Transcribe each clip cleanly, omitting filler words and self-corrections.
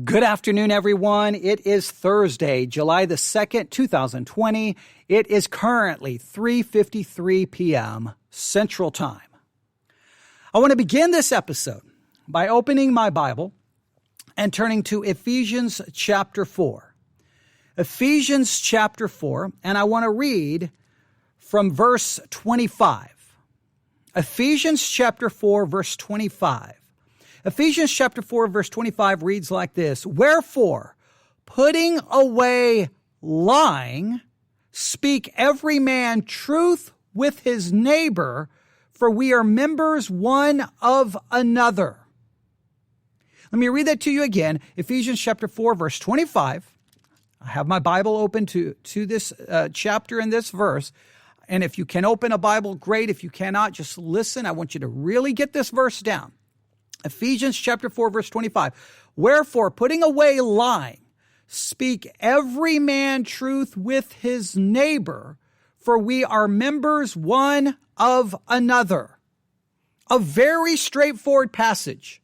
Good afternoon, everyone. It is Thursday, July the 2nd, 2020. It is currently 3:53 p.m. Central Time. I want to begin this episode by opening my Bible and turning to Ephesians chapter 4. Ephesians chapter 4, and I want to read from verse 25. Ephesians chapter 4, verse 25. Ephesians chapter 4, verse 25 reads like this: "Wherefore, putting away lying, speak every man truth with his neighbor, for we are members one of another." Let me read that to you again. Ephesians chapter 4, verse 25. I have my Bible open to this chapter and this verse. And if you can open a Bible, great. If you cannot, just listen. I want you to really get this verse down. Ephesians chapter 4, verse 25. "Wherefore, putting away lying, speak every man truth with his neighbor, for we are members one of another." A very straightforward passage.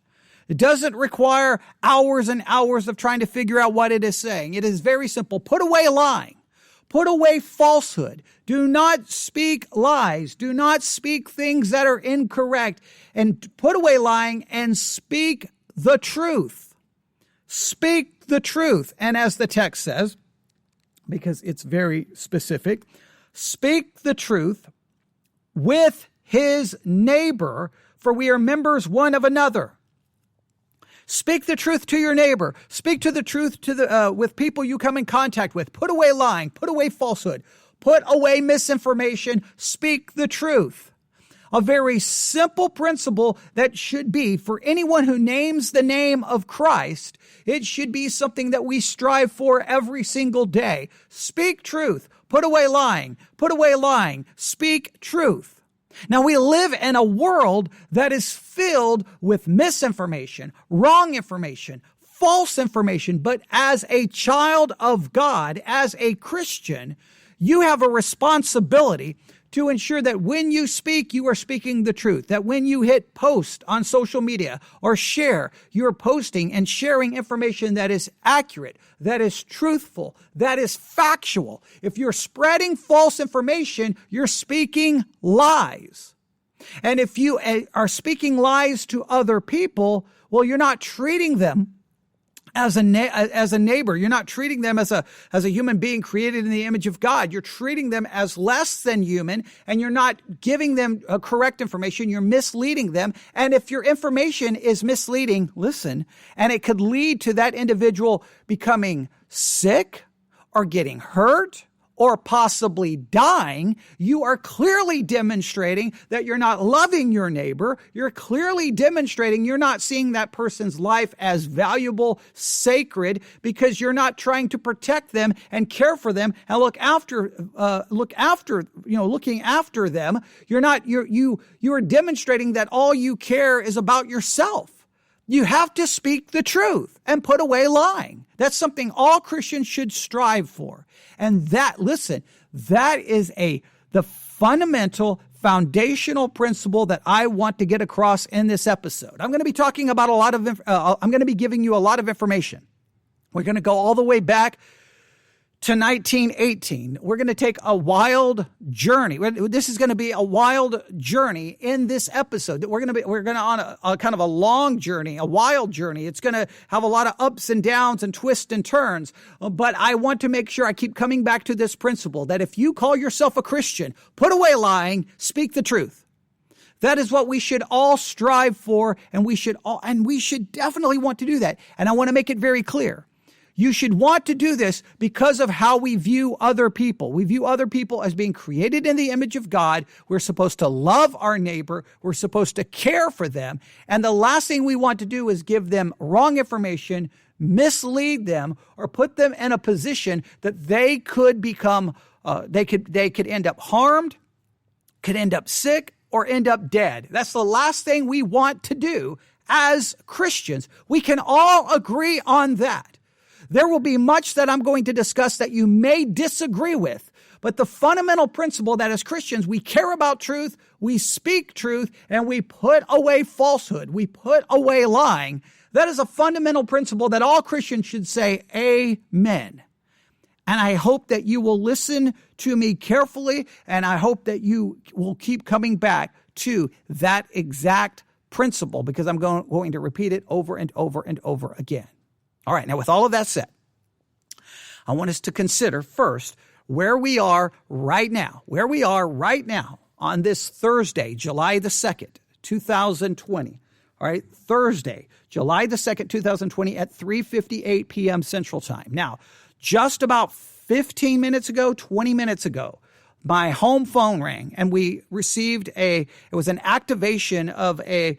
It doesn't require hours and hours of trying to figure out what it is saying. It is very simple. Put away lying. Put away falsehood. Do not speak lies. Do not speak things that are incorrect. And put away lying and speak the truth. Speak the truth. And as the text says, because it's very specific, speak the truth with his neighbor, for we are members one of another. Speak the truth to your neighbor. Speak to the truth with people you come in contact with. Put away lying. Put away falsehood. Put away misinformation. Speak the truth. A very simple principle that should be for anyone who names the name of Christ. It should be something that we strive for every single day. Speak truth. Put away lying. Put away lying. Speak truth. Now, we live in a world that is filled with misinformation, wrong information, false information. But as a child of God, as a Christian, you have a responsibility to ensure that when you speak, you are speaking the truth. That when you hit post on social media or share, you're posting and sharing information that is accurate, that is truthful, that is factual. If you're spreading false information, you're speaking lies. And if you are speaking lies to other people, well, you're not treating them as a neighbor. You're not treating them as a human being created in the image of God. You're treating them as less than human, and you're not giving them correct information. You're misleading them. And if your information is misleading, listen, and it could lead to that individual becoming sick or getting hurt or possibly dying, you are clearly demonstrating that you're not loving your neighbor. You're clearly demonstrating you're not seeing that person's life as valuable, sacred, because you're not trying to protect them and care for them and looking after them. You are demonstrating that all you care is about yourself. You have to speak the truth and put away lying. That's something all Christians should strive for. And that is the fundamental, foundational principle that I want to get across in this episode. I'm going to be talking about I'm going to be giving you a lot of information. We're going to go all the way back to 1918. We're going to take a wild journey. This is going to be a wild journey in this episode. We're going to on a kind of a long journey, a wild journey. It's going to have a lot of ups and downs and twists and turns. But I want to make sure I keep coming back to this principle that if you call yourself a Christian, put away lying, speak the truth. That is what we should all strive for, and we should definitely want to do that. And I want to make it very clear. You should want to do this because of how we view other people. We view other people as being created in the image of God. We're supposed to love our neighbor. We're supposed to care for them. And the last thing we want to do is give them wrong information, mislead them, or put them in a position that they could become, they could end up harmed, could end up sick, or end up dead. That's the last thing we want to do as Christians. We can all agree on that. There will be much that I'm going to discuss that you may disagree with, but the fundamental principle that as Christians, we care about truth, we speak truth, and we put away falsehood, we put away lying. That is a fundamental principle that all Christians should say, amen. And I hope that you will listen to me carefully, and I hope that you will keep coming back to that exact principle, because I'm going to repeat it over and over and over again. All right, now with all of that said, I want us to consider first where we are right now on this Thursday, July the 2nd, 2020. All right, Thursday, July the 2nd, 2020 at 3:58 p.m. Central Time. Now, just about 20 minutes ago, my home phone rang, and we received it was an activation of an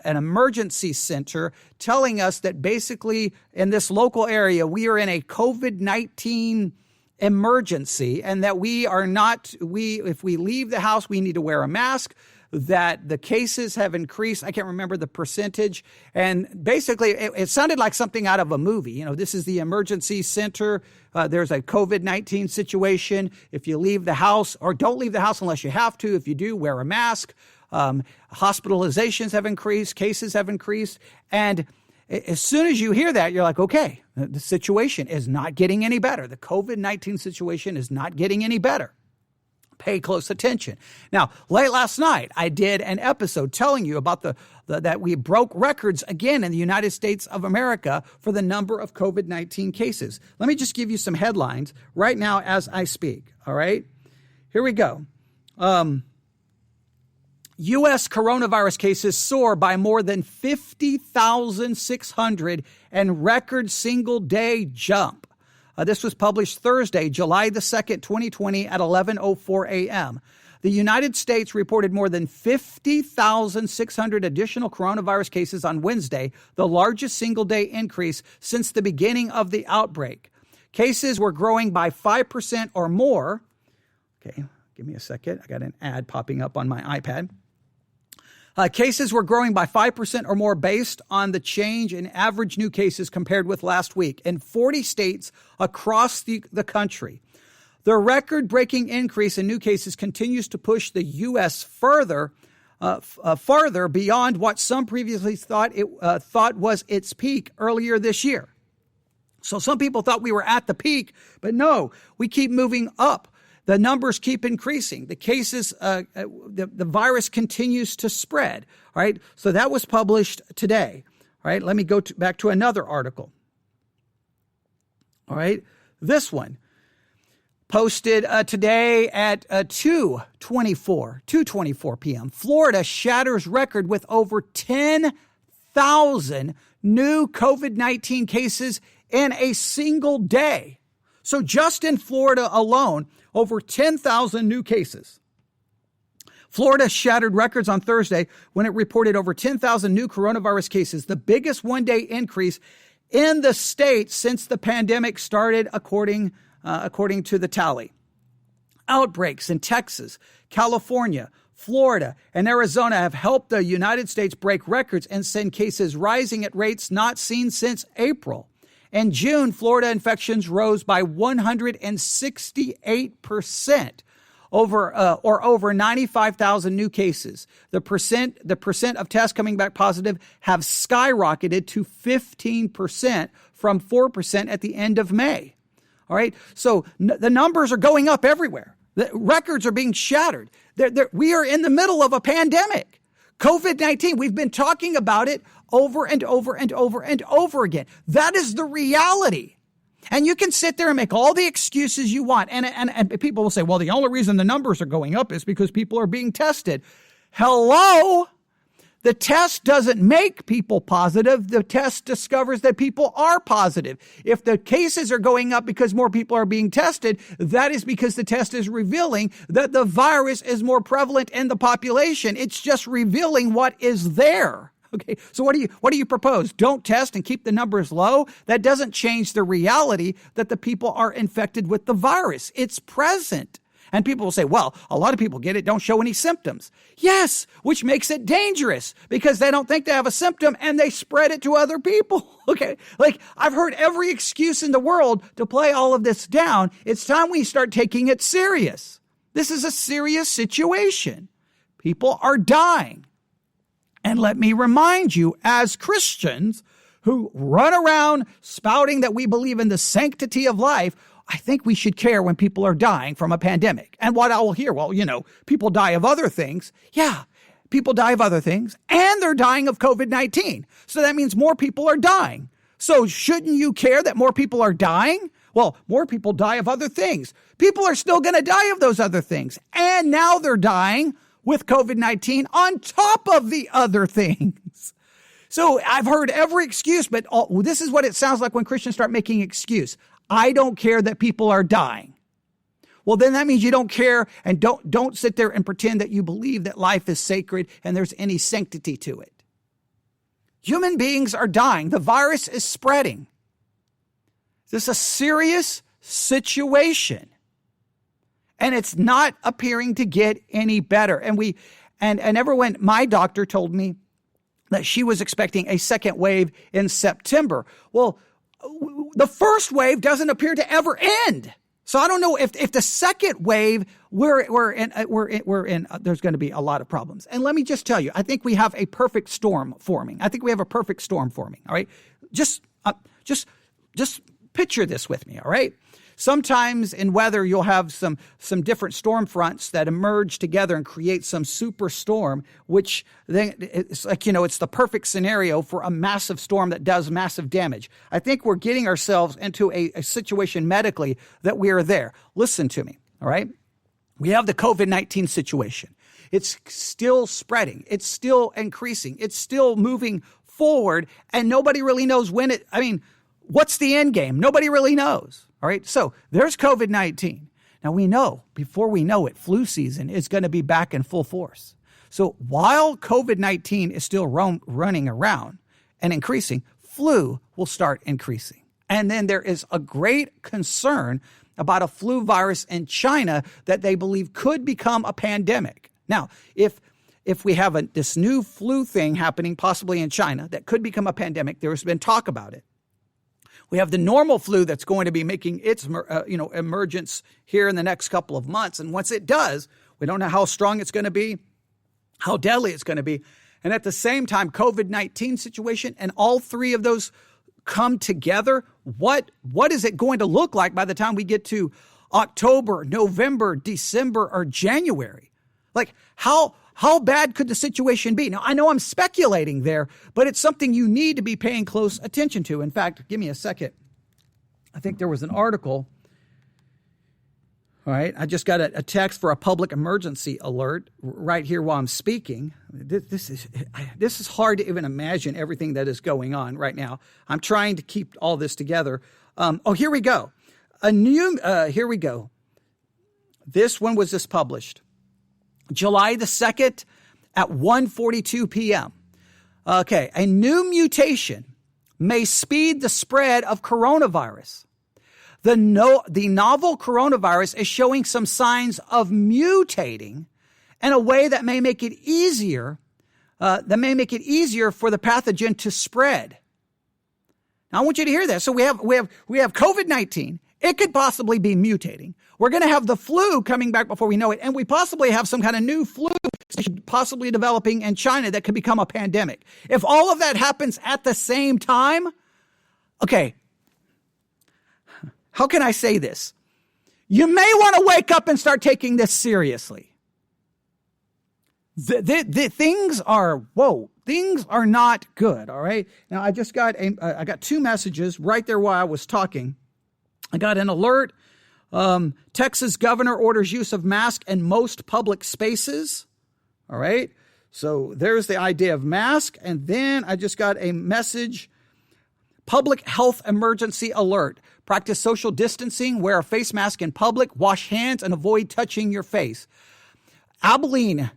emergency center telling us that basically in this local area, we are in a COVID-19 emergency, and that if we leave the house, we need to wear a mask, that the cases have increased. I can't remember the percentage. And basically, it sounded like something out of a movie. You know, this is the emergency center. There's a COVID-19 situation. If you leave the house, or don't leave the house unless you have to. If you do, wear a mask. Hospitalizations have increased. Cases have increased. And as soon as you hear that, you're like, okay, the situation is not getting any better. The COVID-19 situation is not getting any better. Pay close attention. Now, late last night, I did an episode telling you about that we broke records again in the United States of America for the number of COVID-19 cases. Let me just give you some headlines right now as I speak. All right, here we go. U.S. coronavirus cases soar by more than 50,600 and record single-day jump. This was published Thursday, July the 2nd, 2020 at 11:04 a.m. The United States reported more than 50,600 additional coronavirus cases on Wednesday, the largest single-day increase since the beginning of the outbreak. Cases were growing by 5% or more. Okay, give me a second. I got an ad popping up on my iPad. Cases were growing by 5% or more based on the change in average new cases compared with last week in 40 states across the country. The record-breaking increase in new cases continues to push the U.S. farther beyond what some previously thought was its peak earlier this year. So some people thought we were at the peak, but no, we keep moving up. The numbers keep increasing. The cases, the virus continues to spread. All right. So that was published today. All right. Let me go back to another article. All right. This one posted today at 2:24 p.m. Florida shatters record with over 10,000 new COVID-19 cases in a single day. So just in Florida alone, over 10,000 new cases. Florida shattered records on Thursday when it reported over 10,000 new coronavirus cases, the biggest one-day increase in the state since the pandemic started, according to the tally. Outbreaks in Texas, California, Florida, and Arizona have helped the United States break records and send cases rising at rates not seen since April. In June, Florida infections rose by 168%, over 95,000 new cases. The percent of tests coming back positive have skyrocketed to 15% from 4% at the end of May. All right, so the numbers are going up everywhere. The records are being shattered. We are in the middle of a pandemic. COVID-19, we've been talking about it over and over and over and over again. That is the reality. And you can sit there and make all the excuses you want. And people will say, well, the only reason the numbers are going up is because people are being tested. Hello? The test doesn't make people positive. The test discovers that people are positive. If the cases are going up because more people are being tested, that is because the test is revealing that the virus is more prevalent in the population. It's just revealing what is there. Okay, so what do you propose? Don't test and keep the numbers low? That doesn't change the reality that the people are infected with the virus. It's present. And people will say, well, a lot of people get it, don't show any symptoms. Yes, which makes it dangerous because they don't think they have a symptom and they spread it to other people. Okay, like I've heard every excuse in the world to play all of this down. It's time we start taking it serious. This is a serious situation. People are dying. And let me remind you, as Christians who run around spouting that we believe in the sanctity of life, I think we should care when people are dying from a pandemic. And what I will hear, well, people die of other things. Yeah, people die of other things, and they're dying of COVID-19. So that means more people are dying. So shouldn't you care that more people are dying? Well, more people die of other things. People are still going to die of those other things. And now they're dying with COVID-19 on top of the other things. So I've heard every excuse, but this is what it sounds like when Christians start making excuse. I don't care that people are dying. Well, then that means you don't care, and don't sit there and pretend that you believe that life is sacred and there's any sanctity to it. Human beings are dying. The virus is spreading. This is a serious situation. And it's not appearing to get any better. And everyone, my doctor told me that she was expecting a second wave in September. Well, the first wave doesn't appear to ever end. So I don't know if the second wave we're in there's going to be a lot of problems. And let me just tell you, I think we have a perfect storm forming. All right. Just picture this with me. All right. Sometimes in weather, you'll have some different storm fronts that emerge together and create some super storm, which then it's like, it's the perfect scenario for a massive storm that does massive damage. I think we're getting ourselves into a situation medically that we are there. Listen to me. All right. We have the COVID-19 situation. It's still spreading. It's still increasing. It's still moving forward, and nobody really knows what's the end game? Nobody really knows. All right. So there's COVID-19. Now we know, before we know it, flu season is going to be back in full force. So while COVID-19 is still running around and increasing, flu will start increasing. And then there is a great concern about a flu virus in China that they believe could become a pandemic. Now, if we have this new flu thing happening possibly in China that could become a pandemic, there's been talk about it. We have the normal flu that's going to be making its emergence here in the next couple of months. And once it does, we don't know how strong it's going to be, how deadly it's going to be. And at the same time, COVID-19 situation, and all three of those come together, what is it going to look like by the time we get to October, November, December, or January? Like how bad could the situation be? Now, I know I'm speculating there, but it's something you need to be paying close attention to. In fact, give me a second. I think there was an article. All right. I just got a text for a public emergency alert right here while I'm speaking. This is hard to even imagine everything that is going on right now. I'm trying to keep all this together. Here we go. Here we go. This one was just published July the 2nd at 1:42 p.m. Okay, a new mutation may speed the spread of coronavirus. The novel coronavirus is showing some signs of mutating in a way that may make it easier for the pathogen to spread. Now, I want you to hear this. So we have COVID-19. It could possibly be mutating. We're going to have the flu coming back before we know it. And we possibly have some kind of new flu possibly developing in China that could become a pandemic. If all of that happens at the same time, okay, how can I say this? You may want to wake up and start taking this seriously. Things are not good. All right. Now I just got I got two messages right there while I was talking. I got an alert. Texas governor orders use of mask in most public spaces. All right. So there's the idea of mask. And then I just got a message. Public health emergency alert. Practice social distancing. Wear a face mask in public. Wash hands and avoid touching your face. Abilene,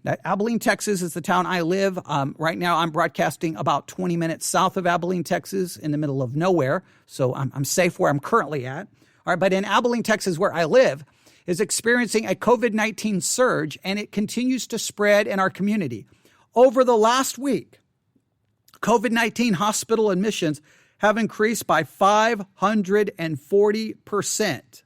Texas is the town I live. Right now I'm broadcasting about 20 minutes south of Abilene, Texas, in the middle of nowhere. So I'm safe where I'm currently at. All right, but in Abilene, Texas, where I live, is experiencing a COVID-19 surge, and it continues to spread in our community. Over the last week, COVID-19 hospital admissions have increased by 540%.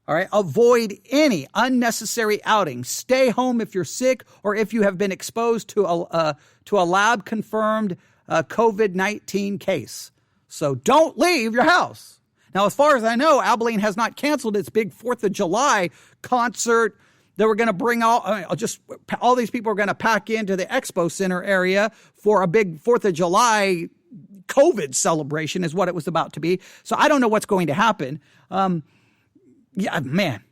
All right. Avoid any unnecessary outings. Stay home if you're sick or if you have been exposed to a lab confirmed COVID-19 case. So don't leave your house. Now, as far as I know, Abilene has not canceled its big 4th of July concert. They were going to bring all these people are going to pack into the Expo Center area for a big 4th of July COVID celebration is what it was about to be. So I don't know what's going to happen. Yeah, man,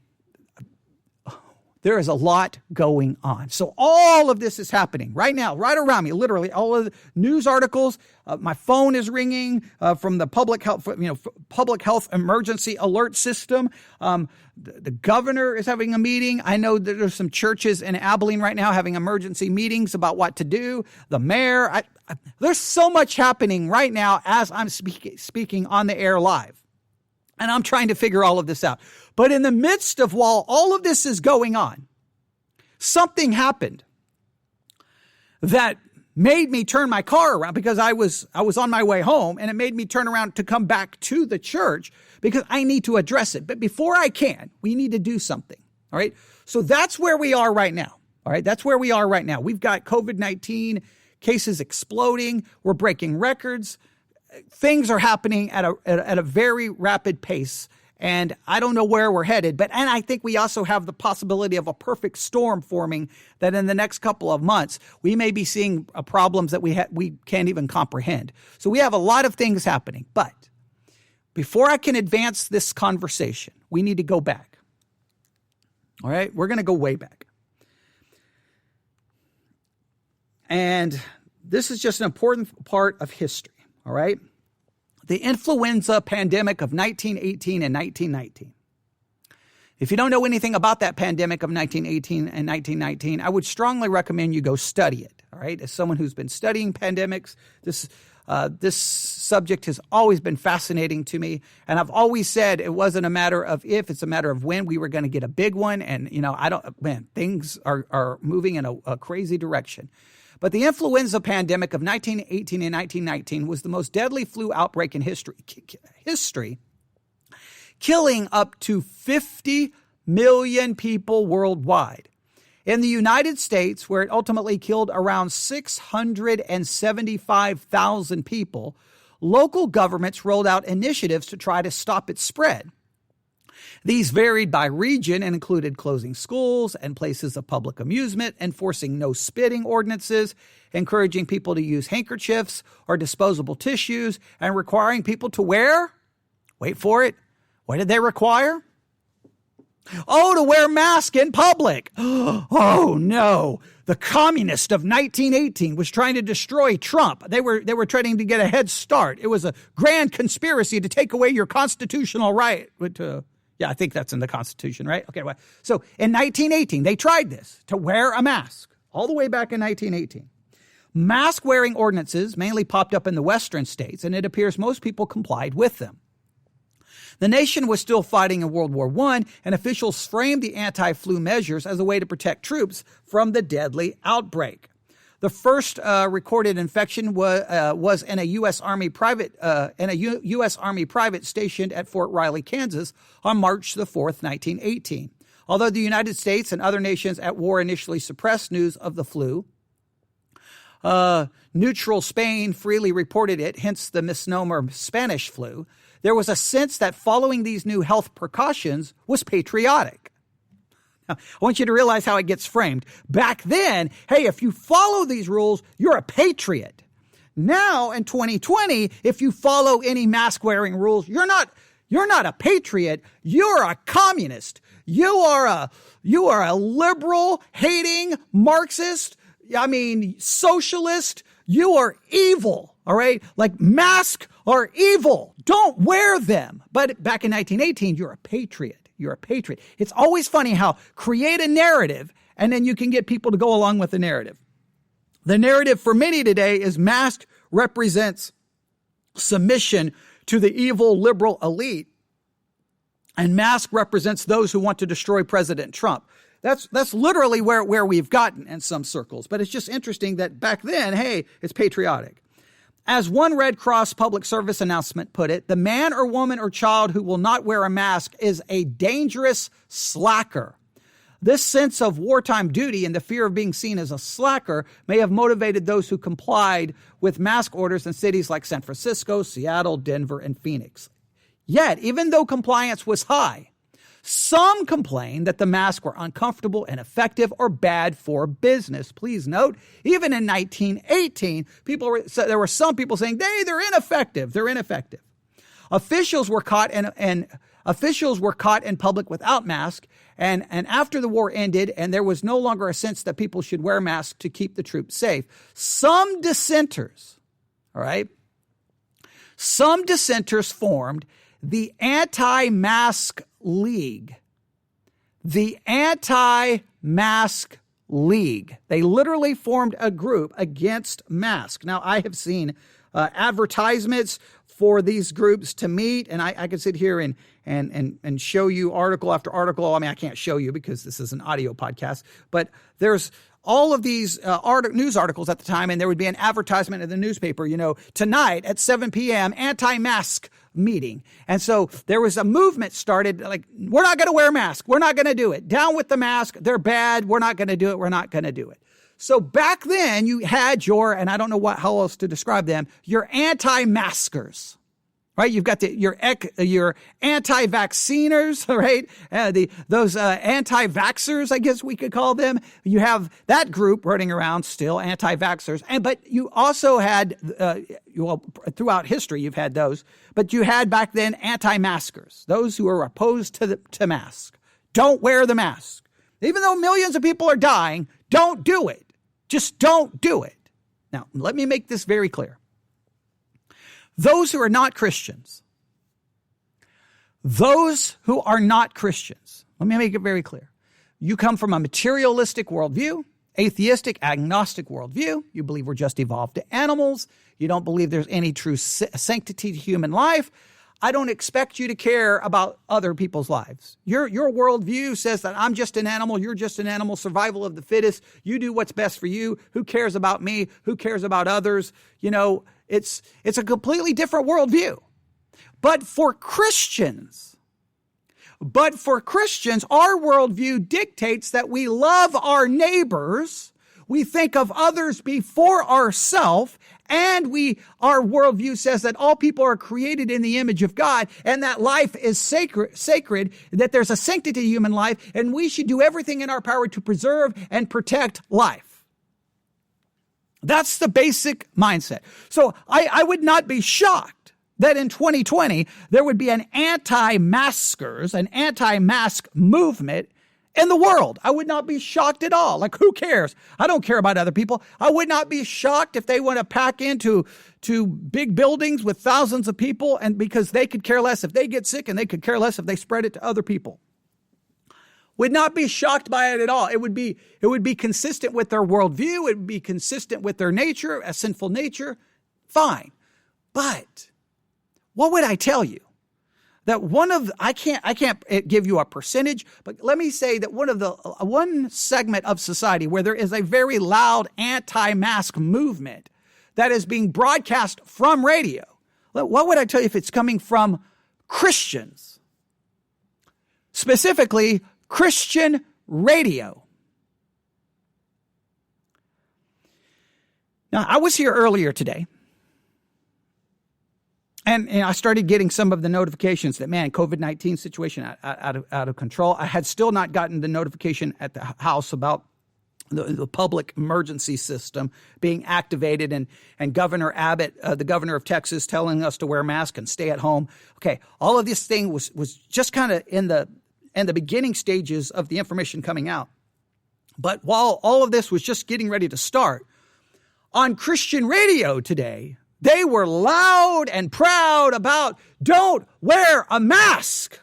there is a lot going on. So all of this is happening right now, right around me, literally all of the news articles. My phone is ringing from the public health emergency alert system. The governor is having a meeting. I know that there's some churches in Abilene right now having emergency meetings about what to do. The mayor, there's so much happening right now as I'm speaking on the air live. And I'm trying to figure all of this out. But in the midst of while all of this is going on, something happened that made me turn my car around because I was on my way home, and it made me turn around to come back to the church because I need to address it. But before I can, we need to do something. All right. So that's where we are right now. All right. That's where we are right now. We've got COVID-19 cases exploding. We're breaking records. Things are happening at a very rapid pace, and I don't know where we're headed. And I think we also have the possibility of a perfect storm forming that in the next couple of months we may be seeing problems that we can't even comprehend. So we have a lot of things happening. But before I can advance this conversation, we need to go back. All right, we're going to go way back, and this is just an important part of history. All right. The influenza pandemic of 1918 and 1919. If you don't know anything about that pandemic of 1918 and 1919, I would strongly recommend you go study it. All right. As someone who's been studying pandemics, this subject has always been fascinating to me. And I've always said it wasn't a matter of if, it's a matter of when we were going to get a big one. And, things are moving in a crazy direction. But the influenza pandemic of 1918 and 1919 was the most deadly flu outbreak in history, killing up to 50 million people worldwide. In the United States, where it ultimately killed around 675,000 people, local governments rolled out initiatives to try to stop its spread. These varied by region and included closing schools and places of public amusement, enforcing no spitting ordinances, encouraging people to use handkerchiefs or disposable tissues, and requiring people to wear, wait for it, what did they require? Oh, to wear masks in public. Oh, no. The communist of 1918 was trying to destroy Trump. They were trying to get a head start. It was a grand conspiracy to take away your constitutional right Yeah, I think that's in the Constitution, right? Okay, well, so in 1918, they tried this, to wear a mask, all the way back in 1918. Mask-wearing ordinances mainly popped up in the western states, and it appears most people complied with them. The nation was still fighting in World War I, and officials framed the anti-flu measures as a way to protect troops from the deadly outbreak. The first recorded infection was in a U.S. Army private stationed at Fort Riley, Kansas, on March the 4th, 1918. Although the United States and other nations at war initially suppressed news of the flu, neutral Spain freely reported it, hence the misnomer Spanish flu. There was a sense that following these new health precautions was patriotic. I want you to realize how it gets framed. Back then, hey, if you follow these rules, you're a patriot. Now, in 2020, if you follow any mask-wearing rules, you're not a patriot. You're a communist. You are a liberal-hating Marxist. Socialist. You are evil. All right, like masks are evil. Don't wear them. But back in 1918, you're a patriot. You're a patriot. It's always funny how create a narrative and then you can get people to go along with the narrative. The narrative for many today is mask represents submission to the evil liberal elite, and mask represents those who want to destroy President Trump. That's literally where we've gotten in some circles. But it's just interesting that back then, hey, it's patriotic. As one Red Cross public service announcement put it, the man or woman or child who will not wear a mask is a dangerous slacker. This sense of wartime duty and the fear of being seen as a slacker may have motivated those who complied with mask orders in cities like San Francisco, Seattle, Denver, and Phoenix. Yet, even though compliance was high, some complained that the masks were uncomfortable, ineffective, or bad for business. Please note, even in 1918, there were some people saying, hey, they're ineffective. They're ineffective. Officials were caught in public without masks, and after the war ended, and there was no longer a sense that people should wear masks to keep the troops safe. Some dissenters formed the Anti-Mask League. The Anti-Mask League. They literally formed a group against masks. Now, I have seen advertisements for these groups to meet, and I could sit here and show you article after article. I mean, I can't show you because this is an audio podcast, but there's all of these news articles at the time, and there would be an advertisement in the newspaper, tonight at 7 p.m., anti-mask meeting. And so there was a movement started like, we're not going to wear masks. We're not going to do it. Down with the mask. They're bad. We're not going to do it. We're not going to do it. So back then you had and I don't know how else to describe them, your anti-maskers. Right, you've got your anti-vacciners, right? Those anti-vaxxers, I guess we could call them. You have that group running around still, anti-vaxxers, but you also had, throughout history, you've had those. But you had back then anti-maskers, those who are opposed to masks. Don't wear the mask, even though millions of people are dying. Don't do it. Just don't do it. Now, let me make this very clear. Those who are not Christians, let me make it very clear. You come from a materialistic worldview, atheistic, agnostic worldview. You believe we're just evolved animals. You don't believe there's any true sanctity to human life. I don't expect you to care about other people's lives. Your worldview says that I'm just an animal, you're just an animal, survival of the fittest. You do what's best for you. Who cares about me? Who cares about others? It's a completely different worldview. But for Christians, our worldview dictates that we love our neighbors, we think of others before ourselves, and our worldview says that all people are created in the image of God, and that life is sacred, that there's a sanctity to human life, and we should do everything in our power to preserve and protect life. That's the basic mindset. So I would not be shocked that in 2020, there would be an anti-maskers, an anti-mask movement in the world. I would not be shocked at all. Like, who cares? I don't care about other people. I would not be shocked if they want to pack into big buildings with thousands of people, and because they could care less if they get sick, and they could care less if they spread it to other people. Would not be shocked by it at all. It would be consistent with their worldview. It would be consistent with their nature, a sinful nature. Fine. But what would I tell you? That I can't give you a percentage, but let me say that one segment of society where there is a very loud anti-mask movement that is being broadcast from radio. What would I tell you if it's coming from Christians? Specifically, Christian radio. Now, I was here earlier today, and I started getting some of the notifications that, COVID-19 situation out of control. I had still not gotten the notification at the house about the public emergency system being activated, and Governor Abbott, the governor of Texas, telling us to wear masks and stay at home. Okay, all of this thing was just kind of in the beginning stages of the information coming out. But while all of this was just getting ready to start, on Christian radio today, they were loud and proud about don't wear a mask.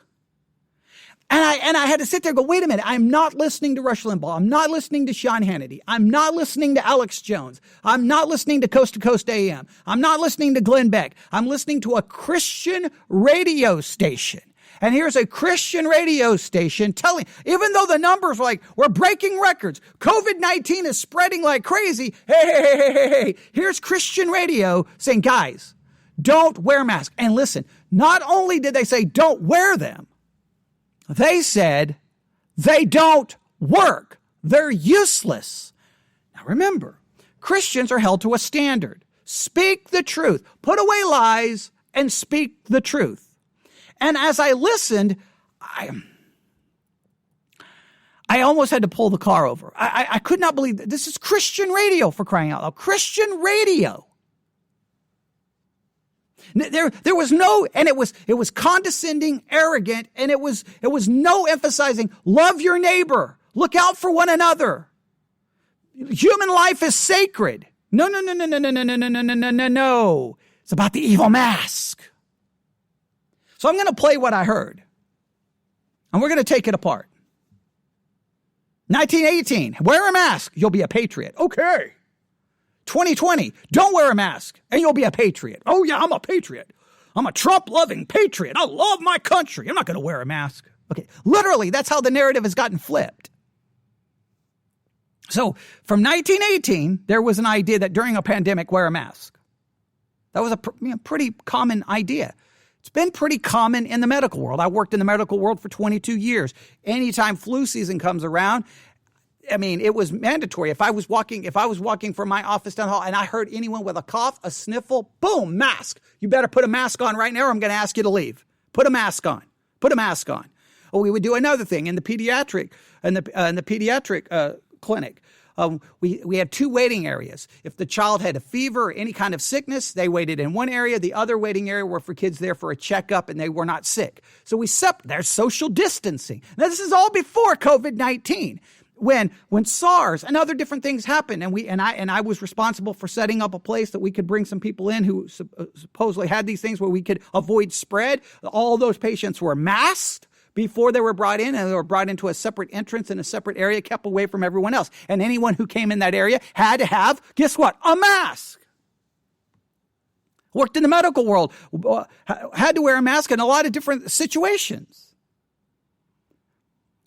And I had to sit there and go, wait a minute, I'm not listening to Rush Limbaugh. I'm not listening to Sean Hannity. I'm not listening to Alex Jones. I'm not listening to Coast AM. I'm not listening to Glenn Beck. I'm listening to a Christian radio station. And here's a Christian radio station telling, even though the numbers were like, we're breaking records, COVID-19 is spreading like crazy. Hey, here's Christian radio saying, guys, don't wear masks. And listen, not only did they say don't wear them, they said they don't work. They're useless. Now remember, Christians are held to a standard. Speak the truth. Put away lies and speak the truth. And as I listened, I almost had to pull the car over. I could not believe that. This is Christian radio, for crying out loud. Christian radio. There was no, and it was condescending, arrogant, and it was no emphasizing, love your neighbor, look out for one another. Human life is sacred. No. It's about the evil mask. So I'm going to play what I heard, and we're going to take it apart. 1918, wear a mask, you'll be a patriot. Okay. 2020, don't wear a mask, and you'll be a patriot. Oh yeah, I'm a patriot. I'm a Trump-loving patriot. I love my country. I'm not going to wear a mask. Okay, literally, that's how the narrative has gotten flipped. So from 1918, there was an idea that during a pandemic, wear a mask. That was a pretty common idea. It's been pretty common in the medical world. I worked in the medical world for 22 years. Anytime flu season comes around, I mean, it was mandatory. If I was walking from my office down the hall and I heard anyone with a cough, a sniffle, boom, mask. You better put a mask on right now or I'm going to ask you to leave. Put a mask on. Put a mask on. Or we would do another thing in the pediatric clinic. We had two waiting areas. If the child had a fever or any kind of sickness, they waited in one area. The other waiting area were for kids there for a checkup and they were not sick. So there's social distancing. Now, this is all before COVID-19. When SARS and other different things happened, and I was responsible for setting up a place that we could bring some people in who supposedly had these things where we could avoid spread. All those patients were masked before they were brought in, and they were brought into a separate entrance in a separate area, kept away from everyone else. And anyone who came in that area had to have, guess what? A mask. Worked in the medical world, had to wear a mask in a lot of different situations.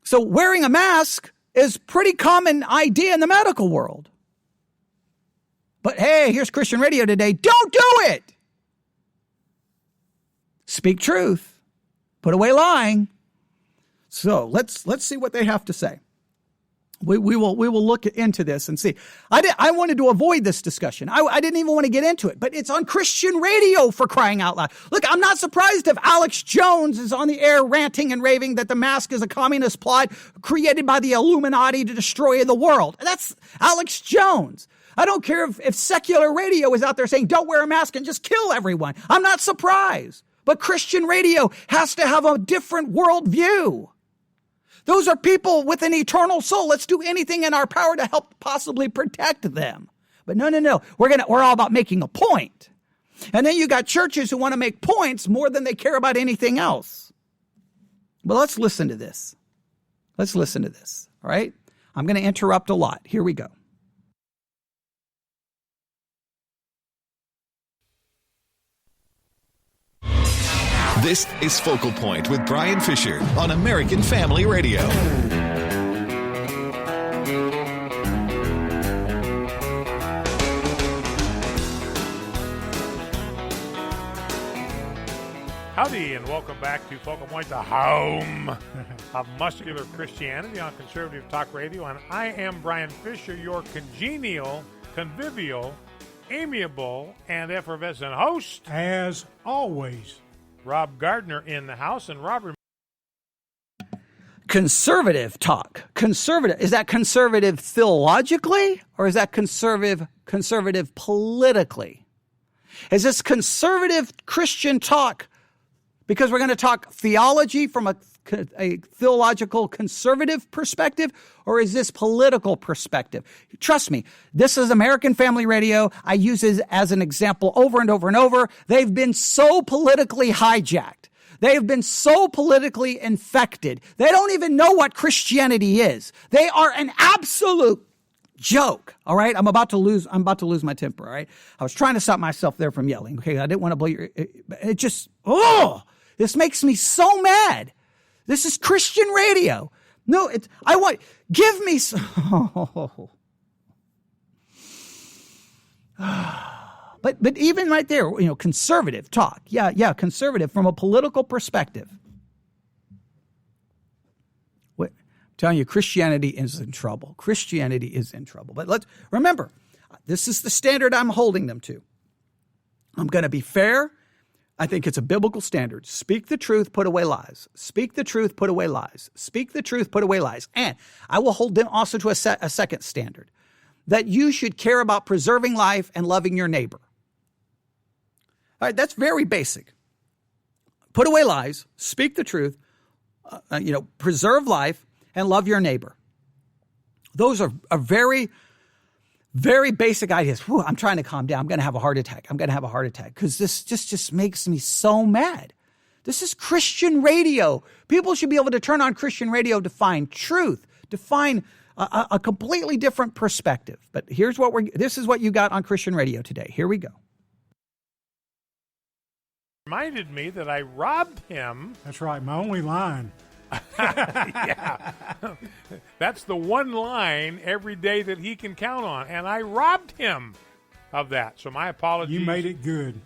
So wearing a mask is pretty common idea in the medical world. But hey, here's Christian radio today. Don't do it. Speak truth. Put away lying. So let's see what they have to say. We will look into this and see. I wanted to avoid this discussion. I didn't even want to get into it, but it's on Christian radio, for crying out loud. Look, I'm not surprised if Alex Jones is on the air ranting and raving that the mask is a communist plot created by the Illuminati to destroy the world. That's Alex Jones. I don't care if secular radio is out there saying don't wear a mask and just kill everyone. I'm not surprised. But Christian radio has to have a different worldview. Those are people with an eternal soul. Let's do anything in our power to help possibly protect them. But no. We're all about making a point. And then you got churches who want to make points more than they care about anything else. But let's listen to this. All right? I'm going to interrupt a lot. Here we go. This is Focal Point with Brian Fisher on American Family Radio. Howdy, and welcome back to Focal Point, the home of muscular Christianity on Conservative Talk Radio. And I am Brian Fisher, your congenial, convivial, amiable, and effervescent host. As always. Rob Gardner in the house, and Robert. Conservative talk. Conservative. Is that conservative theologically, or is that conservative politically? Is this conservative Christian talk because we're going to talk theology from a theological conservative perspective, or is this political perspective? Trust me, this is American Family Radio. I use it as an example over and over and over. They've been so politically hijacked. They've been so politically infected. They don't even know what Christianity is. They are an absolute joke. All right. I'm about to lose my temper. All right. I was trying to stop myself there from yelling. Okay. I didn't want to blow it just, This makes me so mad. This is Christian radio. No, give me some. But even right there, conservative talk. Yeah, conservative from a political perspective. I'm telling you, Christianity is in trouble. Christianity is in trouble. But let's remember, this is the standard I'm holding them to. I'm going to be fair. I think it's a biblical standard. Speak the truth, put away lies. Speak the truth, put away lies. Speak the truth, put away lies. And I will hold them also to a second standard, that you should care about preserving life and loving your neighbor. All right, that's very basic. Put away lies, speak the truth, preserve life, and love your neighbor. Those are very, very basic ideas. Whew, I'm trying to calm down. I'm going to have a heart attack. Because this just makes me so mad. This is Christian radio. People should be able to turn on Christian radio to find truth, to find a completely different perspective. But this is what you got on Christian radio today. Here we go. Reminded me that I robbed him. That's right, my only line. Yeah. That's the one line every day that he can count on. And I robbed him of that. So my apologies. You made it good.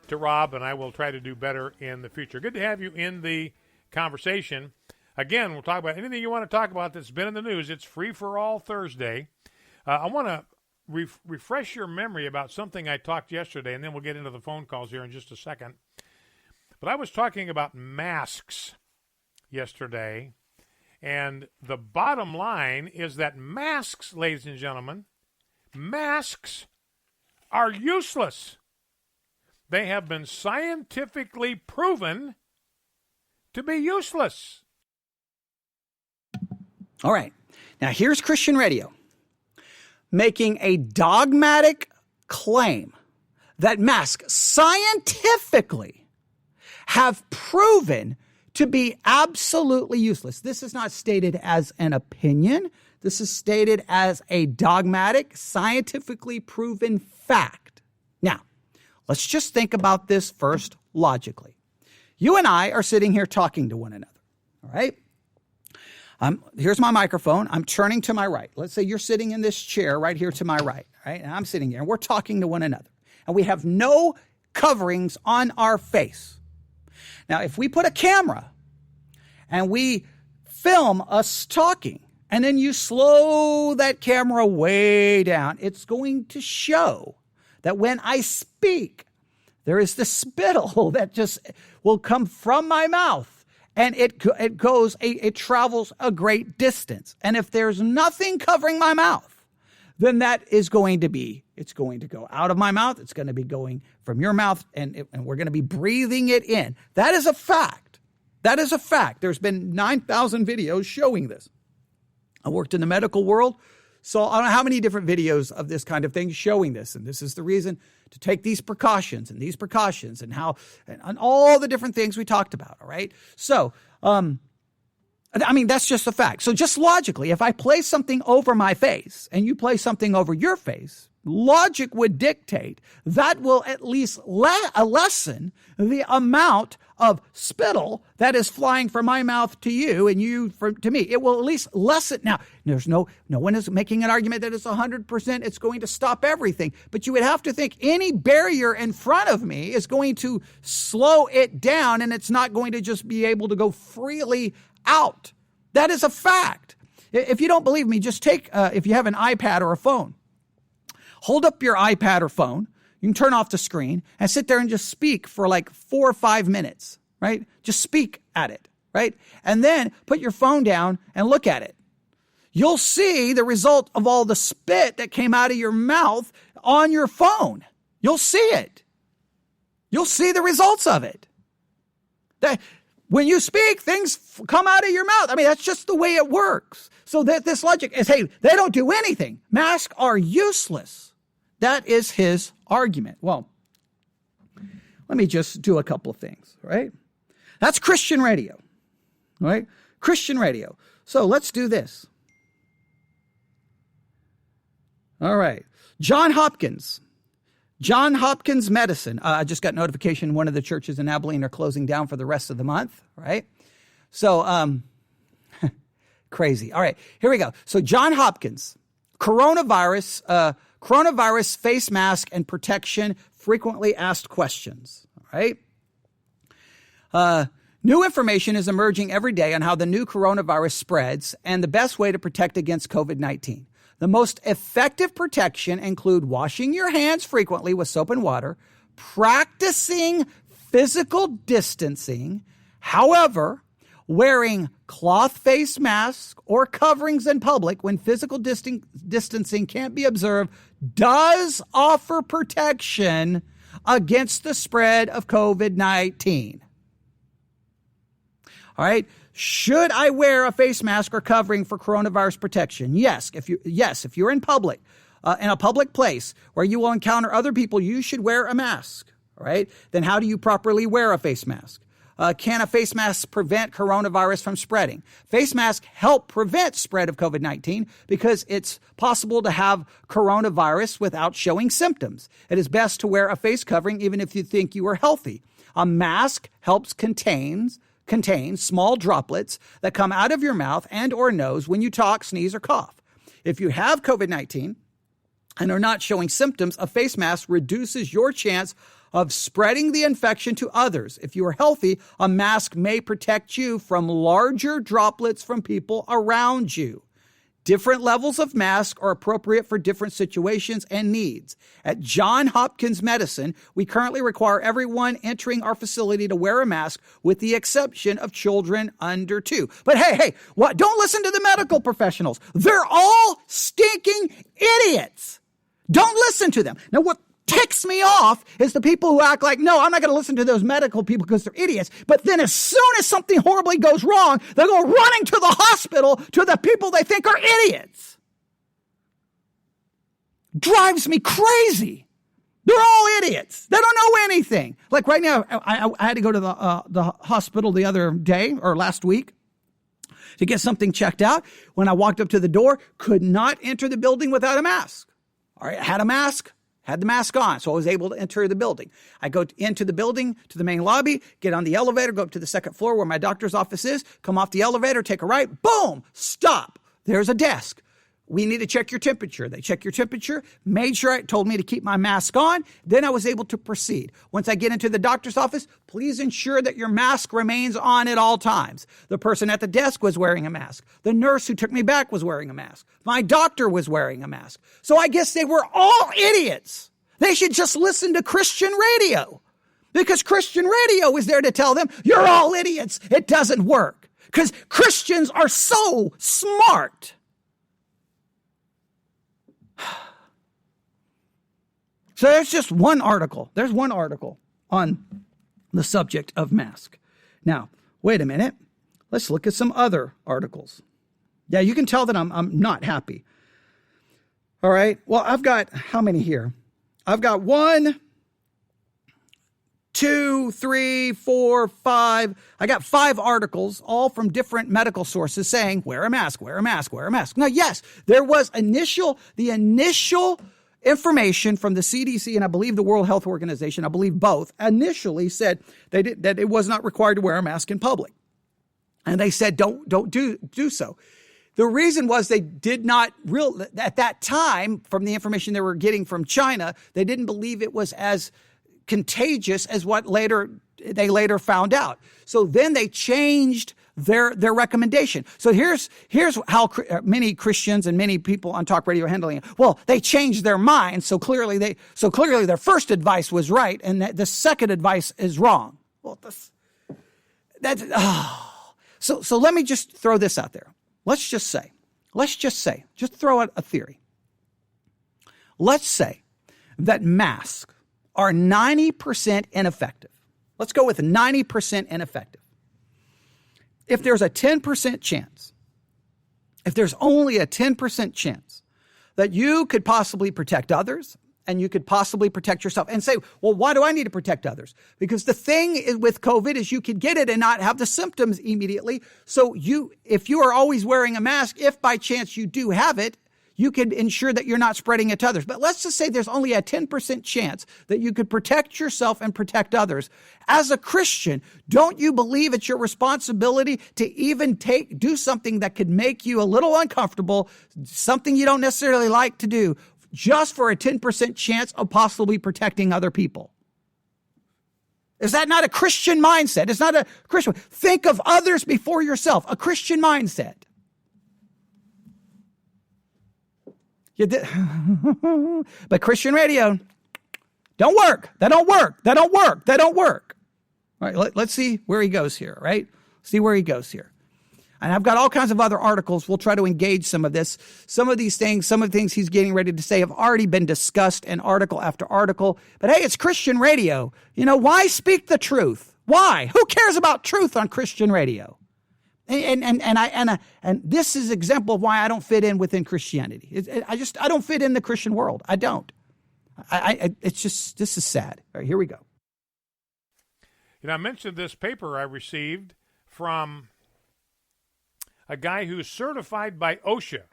To Rob, and I will try to do better in the future. Good to have you in the conversation. Again, we'll talk about anything you want to talk about that's been in the news. It's Free for All Thursday. I want to refresh your memory about something I talked yesterday, and then we'll get into the phone calls here in just a second. But I was talking about masks yesterday, and the bottom line is that masks, ladies and gentlemen, masks are useless. They have been scientifically proven to be useless. All right. Now, here's Christian radio making a dogmatic claim that masks scientifically have proven to be absolutely useless. This is not stated as an opinion. This is stated as a dogmatic, scientifically proven fact. Now, let's just think about this first logically. You and I are sitting here talking to one another, all right? Here's my microphone. I'm turning to my right. Let's say you're sitting in this chair right here to my right, right? And I'm sitting here, and we're talking to one another. And we have no coverings on our face. Now, if we put a camera and we film us talking, and then you slow that camera way down, it's going to show that when I speak, there is the spittle that just will come from my mouth, and it travels a great distance. And if there's nothing covering my mouth, then that is going to be, it's going to go out of my mouth. It's going to be going from your mouth, and we're going to be breathing it in. That is a fact. That is a fact. There's been 9,000 videos showing this. I worked in the medical world, so I don't know how many different videos of this kind of thing showing this. And this is the reason to take these precautions and how, and all the different things we talked about. All right. So, that's just a fact. So just logically, if I place something over my face and you place something over your face, logic would dictate that will at least lessen the amount of spittle that is flying from my mouth to you and you to me. It will at least lessen. Now, there's no one is making an argument that it's 100%. It's going to stop everything. But you would have to think any barrier in front of me is going to slow it down, and it's not going to just be able to go freely out. That is a fact. If you don't believe me, just take, if you have an iPad or a phone, hold up your iPad or phone. You can turn off the screen and sit there and just speak for like 4 or 5 minutes, right? Just speak at it, right? And then put your phone down and look at it. You'll see the result of all the spit that came out of your mouth on your phone. You'll see it. You'll see the results of it. When you speak, things come out of your mouth. That's just the way it works. So that this logic is, hey, they don't do anything. Masks are useless. That is his argument. Well, let me just do a couple of things, right? That's Christian radio, right? Christian radio. So let's do this. All right. John Hopkins Johns Hopkins Medicine. I just got notification one of the churches in Abilene are closing down for the rest of the month, right? So, crazy. All right, here we go. So Johns Hopkins, coronavirus face mask and protection, frequently asked questions, all right? New information is emerging every day on how the new coronavirus spreads and the best way to protect against COVID-19. The most effective protection include washing your hands frequently with soap and water, practicing physical distancing. However, wearing cloth face masks or coverings in public when physical distancing can't be observed does offer protection against the spread of COVID-19. All right. Should I wear a face mask or covering for coronavirus protection? Yes. If you're in public, in a public place where you will encounter other people, you should wear a mask. All right. Then how do you properly wear a face mask? Can a face mask prevent coronavirus from spreading? Face masks help prevent spread of COVID-19 because it's possible to have coronavirus without showing symptoms. It is best to wear a face covering even if you think you are healthy. A mask helps contain small droplets that come out of your mouth and or nose when you talk, sneeze, or cough. If you have COVID-19 and are not showing symptoms, a face mask reduces your chance of spreading the infection to others. If you are healthy, a mask may protect you from larger droplets from people around you. Different levels of mask are appropriate for different situations and needs. At Johns Hopkins Medicine, we currently require everyone entering our facility to wear a mask with the exception of children under 2. But hey, what? Don't listen to the medical professionals. They're all stinking idiots. Don't listen to them. Now, what ticks me off is the people who act like, no, I'm not going to listen to those medical people because they're idiots. But then as soon as something horribly goes wrong, they go running to the hospital to the people they think are idiots. Drives me crazy. They're all idiots. They don't know anything. Like right now, I had to go to the hospital the other day or last week to get something checked out. When I walked up to the door, could not enter the building without a mask. All right, I had a mask. Had the mask on, so I was able to enter the building. I go into the building, to the main lobby, get on the elevator, go up to the second floor where my doctor's office is, come off the elevator, take a right, boom, stop. There's a desk. We need to check your temperature. They check your temperature, made sure it told me to keep my mask on. Then I was able to proceed. Once I get into the doctor's office, please ensure that your mask remains on at all times. The person at the desk was wearing a mask. The nurse who took me back was wearing a mask. My doctor was wearing a mask. So I guess they were all idiots. They should just listen to Christian radio because Christian radio is there to tell them, you're all idiots. It doesn't work because Christians are so smart. So there's just one article. There's one article on the subject of mask. Now, wait a minute. Let's look at some other articles. Yeah, you can tell that I'm not happy. All right. Well, I've got how many here? I've got 1, 2, 3, 4, 5. I got 5 articles, all from different medical sources saying, wear a mask, wear a mask, wear a mask. Now, yes, there was the initial information from the CDC and I believe the World Health Organization, I believe both, initially said that it was not required to wear a mask in public. And they said, don't do so. The reason was they did not at that time, from the information they were getting from China, they didn't believe it was as contagious as what they later found out. So then they changed their recommendation. So here's how many Christians and many people on talk radio are handling it. Well, they changed their minds. So clearly their first advice was right, and the second advice is wrong. Well, so let me just throw this out there. Let's just say, just throw out a theory. Let's say that masks are 90% ineffective. Let's go with 90% ineffective. If there's a 10% chance, if there's only a 10% chance that you could possibly protect others and you could possibly protect yourself and say, well, why do I need to protect others? Because the thing with COVID is you could get it and not have the symptoms immediately. So if you are always wearing a mask, if by chance you do have it, you could ensure that you're not spreading it to others. But let's just say there's only a 10% chance that you could protect yourself and protect others. As a Christian, don't you believe it's your responsibility to even do something that could make you a little uncomfortable, something you don't necessarily like to do, just for a 10% chance of possibly protecting other people? Is that not a Christian mindset? It's not a Christian. Think of others before yourself. A Christian mindset. But Christian radio don't work. That don't work. That don't work. That don't work. All right, let's see where he goes here, right? See where he goes here. And I've got all kinds of other articles. We'll try to engage some of this. Some of the things he's getting ready to say have already been discussed in article after article. But hey, it's Christian radio. Why speak the truth? Why? Who cares about truth on Christian radio? And this is an example of why I don't fit in within Christianity. I don't fit in the Christian world. I don't. This is sad. All right, here we go. I mentioned this paper I received from a guy who's certified by OSHA.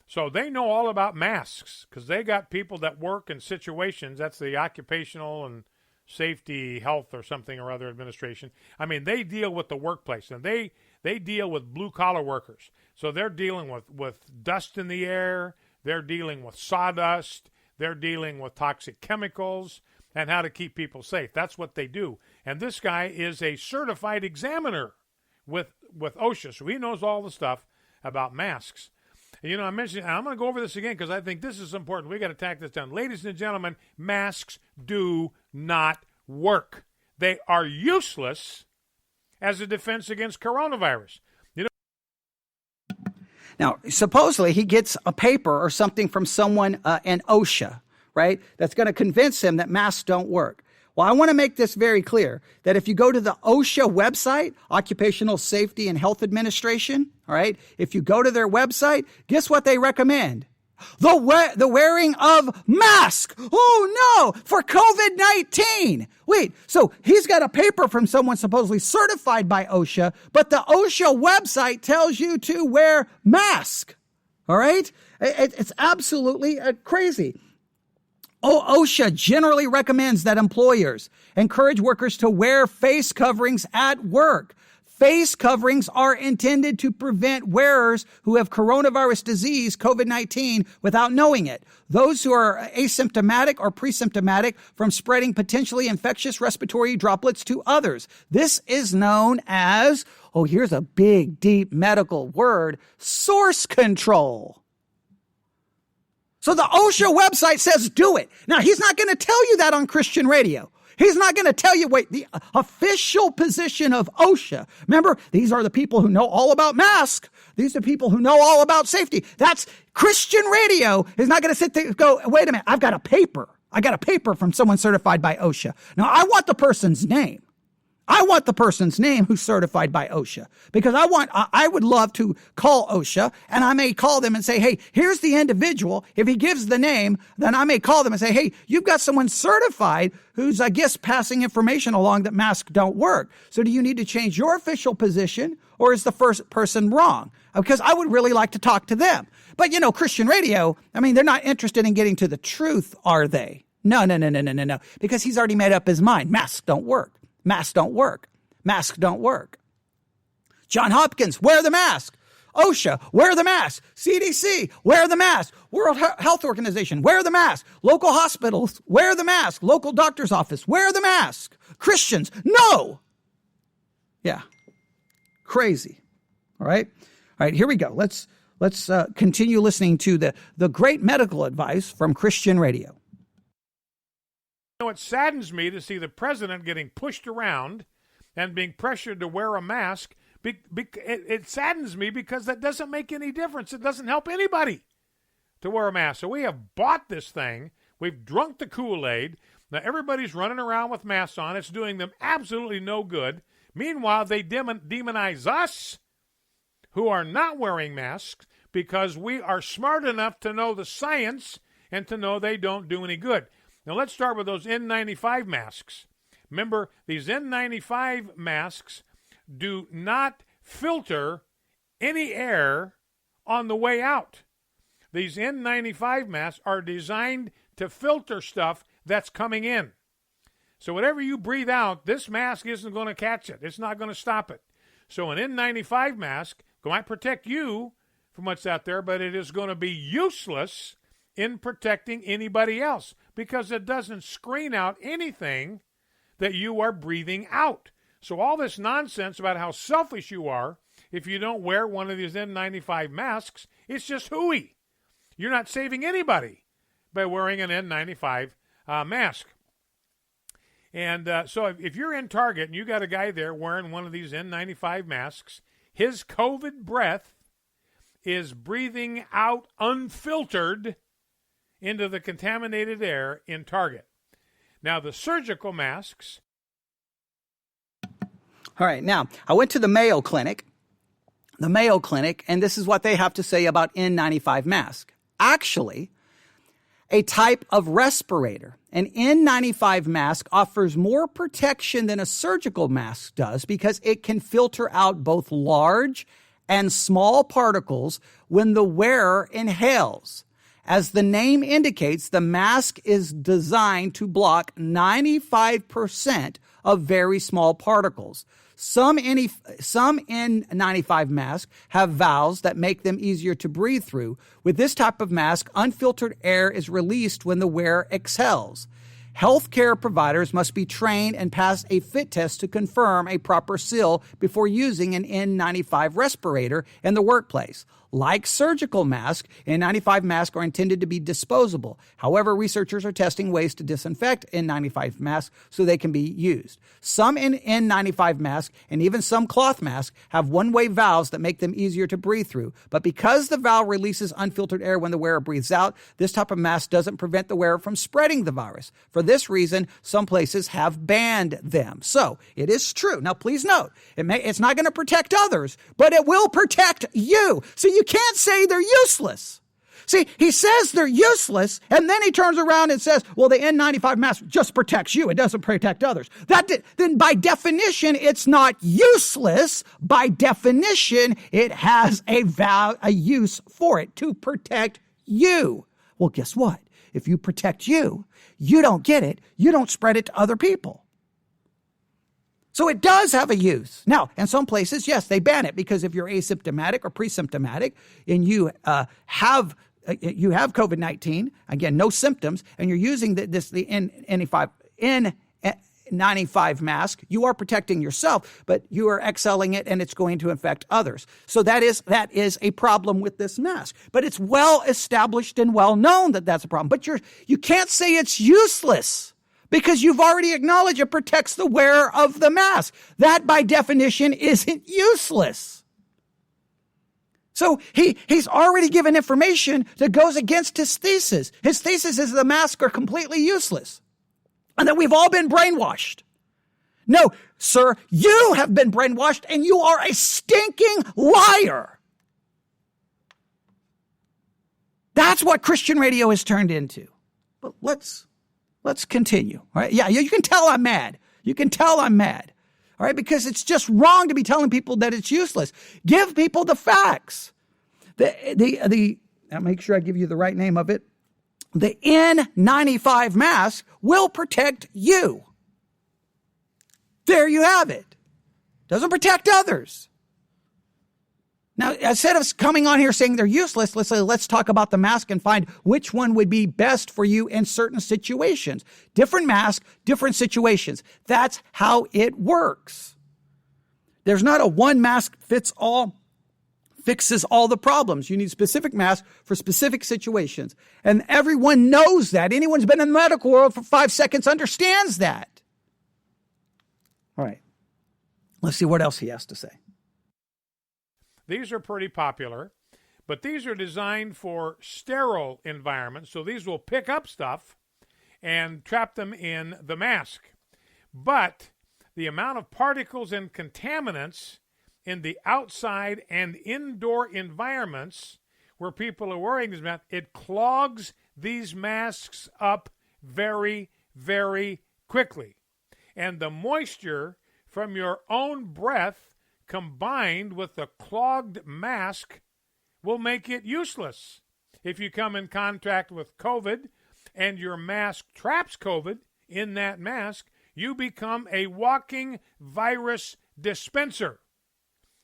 So they know all about masks because they got people that work in situations. That's the Occupational and Safety, Health, or something or other administration. I mean, they deal with the workplace, and they deal with blue-collar workers. So they're dealing with dust in the air. They're dealing with sawdust. They're dealing with toxic chemicals and how to keep people safe. That's what they do. And this guy is a certified examiner with OSHA, so he knows all the stuff about masks. And, I mentioned, and I'm going to go over this again because I think this is important. We got to tack this down. Ladies and gentlemen, masks do not work. They are useless as a defense against coronavirus. Now, supposedly he gets a paper or something from someone in OSHA, right, that's going to convince him that masks don't work. Well, I want to make this very clear that if you go to the OSHA website, Occupational Safety and Health Administration, all right, if you go to their website, guess what they recommend? The wearing of mask. Oh, no, for COVID-19. Wait, so he's got a paper from someone supposedly certified by OSHA, but the OSHA website tells you to wear mask. All right? It's absolutely crazy. OSHA generally recommends that employers encourage workers to wear face coverings at work. Face coverings are intended to prevent wearers who have coronavirus disease, COVID-19, without knowing it. Those who are asymptomatic or pre-symptomatic from spreading potentially infectious respiratory droplets to others. This is known as, here's a big, deep medical word, source control. So the OSHA website says do it. Now, he's not going to tell you that on Christian radio. He's not going to tell you, the official position of OSHA. Remember, these are the people who know all about masks. These are people who know all about safety. That's Christian radio is not going to sit there and go, wait a minute, I've got a paper. I got a paper from someone certified by OSHA. Now, I want the person's name. I want the person's name who's certified by OSHA because I would love to call OSHA and I may call them and say, hey, here's the individual. If he gives the name, then I may call them and say, hey, you've got someone certified who's, I guess, passing information along that masks don't work. So do you need to change your official position or is the first person wrong? Because I would really like to talk to them. But, Christian radio, they're not interested in getting to the truth, are they? No. Because he's already made up his mind. Masks don't work. Masks don't work. Masks don't work. John Hopkins, wear the mask. OSHA, wear the mask. CDC, wear the mask. World Health Organization, wear the mask. Local hospitals, wear the mask. Local doctor's office, wear the mask. Christians, no. Yeah. Crazy. All right, here we go. Let's continue listening to the great medical advice from Christian radio. It saddens me to see the president getting pushed around and being pressured to wear a mask. It saddens me because that doesn't make any difference. It doesn't help anybody to wear a mask. So we have bought this thing. We've drunk the Kool-Aid. Now everybody's running around with masks on. It's doing them absolutely no good. Meanwhile, they demonize us who are not wearing masks because we are smart enough to know the science and to know they don't do any good. Now, let's start with those N95 masks. Remember, these N95 masks do not filter any air on the way out. these N95 masks are designed to filter stuff that's coming in. So whatever you breathe out, this mask isn't going to catch it. It's not going to stop it. So an N95 mask might protect you from what's out there, but it is going to be useless in protecting anybody else because it doesn't screen out anything that you are breathing out. So all this nonsense about how selfish you are if you don't wear one of these N95 masks, it's just hooey. You're not saving anybody by wearing an N95 mask. And so if you're in Target and you got a guy there wearing one of these N95 masks, his COVID breath is breathing out unfiltered into the contaminated air in Target. Now, the surgical masks. All right, now, I went to the Mayo Clinic, and this is what they have to say about N95 mask. Actually, a type of respirator. An N95 mask offers more protection than a surgical mask does because it can filter out both large and small particles when the wearer inhales. As the name indicates, the mask is designed to block 95% of very small particles. Some N95 masks have valves that make them easier to breathe through. With this type of mask, unfiltered air is released when the wearer exhales. Healthcare providers must be trained and pass a fit test to confirm a proper seal before using an N95 respirator in the workplace. Like surgical masks, N95 masks are intended to be disposable. However, researchers are testing ways to disinfect N95 masks so they can be used. Some N95 masks and even some cloth masks have one-way valves that make them easier to breathe through. But because the valve releases unfiltered air when the wearer breathes out, this type of mask doesn't prevent the wearer from spreading the virus. For this reason, some places have banned them. So it is true. Now, please note, it's not going to protect others, but it will protect you. So you can't say they're useless. See, he says they're useless, and then he turns around and says, well, the N95 mask just protects you. It doesn't protect others. Then by definition, it's not useless. By definition, it has a use for it to protect you. Well, guess what? If you protect you, you don't get it. You don't spread it to other people. So it does have a use. Now, in some places, yes, they ban it because if you're asymptomatic or pre-symptomatic and you have COVID-19, again, no symptoms, and you're using the N95 mask, you are protecting yourself, but you are exhaling it and it's going to infect others. So that is a problem with this mask. But it's well established and well known that that's a problem. But you can't say it's useless, because you've already acknowledged it protects the wearer of the mask. That, by definition, isn't useless. So he's already given information that goes against his thesis. His thesis is the masks are completely useless and that we've all been brainwashed. No, sir, you have been brainwashed and you are a stinking liar. That's what Christian radio has turned into. But let's continue. All right. Yeah, you can tell I'm mad. You can tell I'm mad. All right, because it's just wrong to be telling people that it's useless. Give people the facts. I'll make sure I give you the right name of it. The N95 mask will protect you. There you have it. Doesn't protect others. Now, instead of coming on here saying they're useless, let's talk about the mask and find which one would be best for you in certain situations. Different mask, different situations. That's how it works. There's not a one mask fits all, fixes all the problems. You need specific masks for specific situations. And everyone knows that. Anyone who's been in the medical world for 5 seconds understands that. All right. Let's see what else he has to say. These are pretty popular, but these are designed for sterile environments, so these will pick up stuff and trap them in the mask. But the amount of particles and contaminants in the outside and indoor environments where people are wearing these masks, it clogs these masks up very, very quickly. And the moisture from your own breath combined with the clogged mask will make it useless. if you come in contact with COVID and your mask traps COVID in that mask, you become a walking virus dispenser.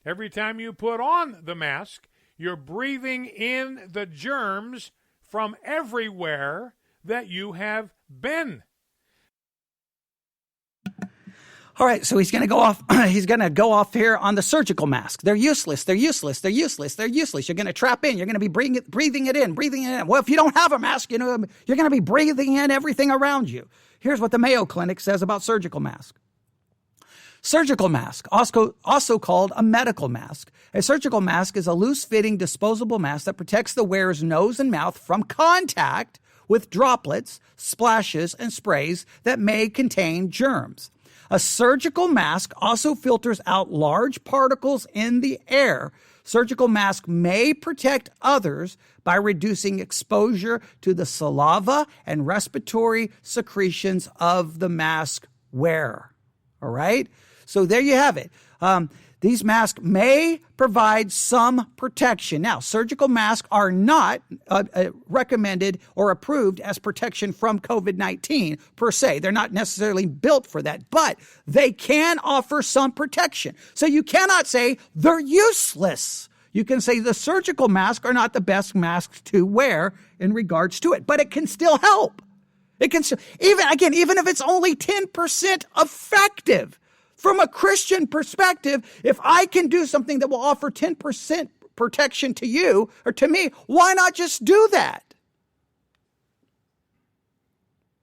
Every time you put on the mask, you're breathing in the germs from everywhere that you have been. All right, so he's going to go off. He's going to go off here on the surgical mask. They're useless. They're useless. They're useless. They're useless. You're going to trap in. You're going to be breathing it in. Well, if you don't have a mask, you're going to be breathing in everything around you. Here's what the Mayo Clinic says about surgical mask. Surgical mask, also called a medical mask. A surgical mask is a loose-fitting disposable mask that protects the wearer's nose and mouth from contact with droplets, splashes, and sprays that may contain germs. A surgical mask also filters out large particles in the air. Surgical mask may protect others by reducing exposure to the saliva and respiratory secretions of the mask wearer. All right? So there you have it. These masks may provide some protection. Now, surgical masks are not recommended or approved as protection from COVID-19 per se. They're not necessarily built for that, but they can offer some protection. So you cannot say they're useless. You can say the surgical masks are not the best masks to wear in regards to it, but it can still help. It can still, even if it's only 10% effective. From a Christian perspective, if I can do something that will offer 10% protection to you or to me, why not just do that?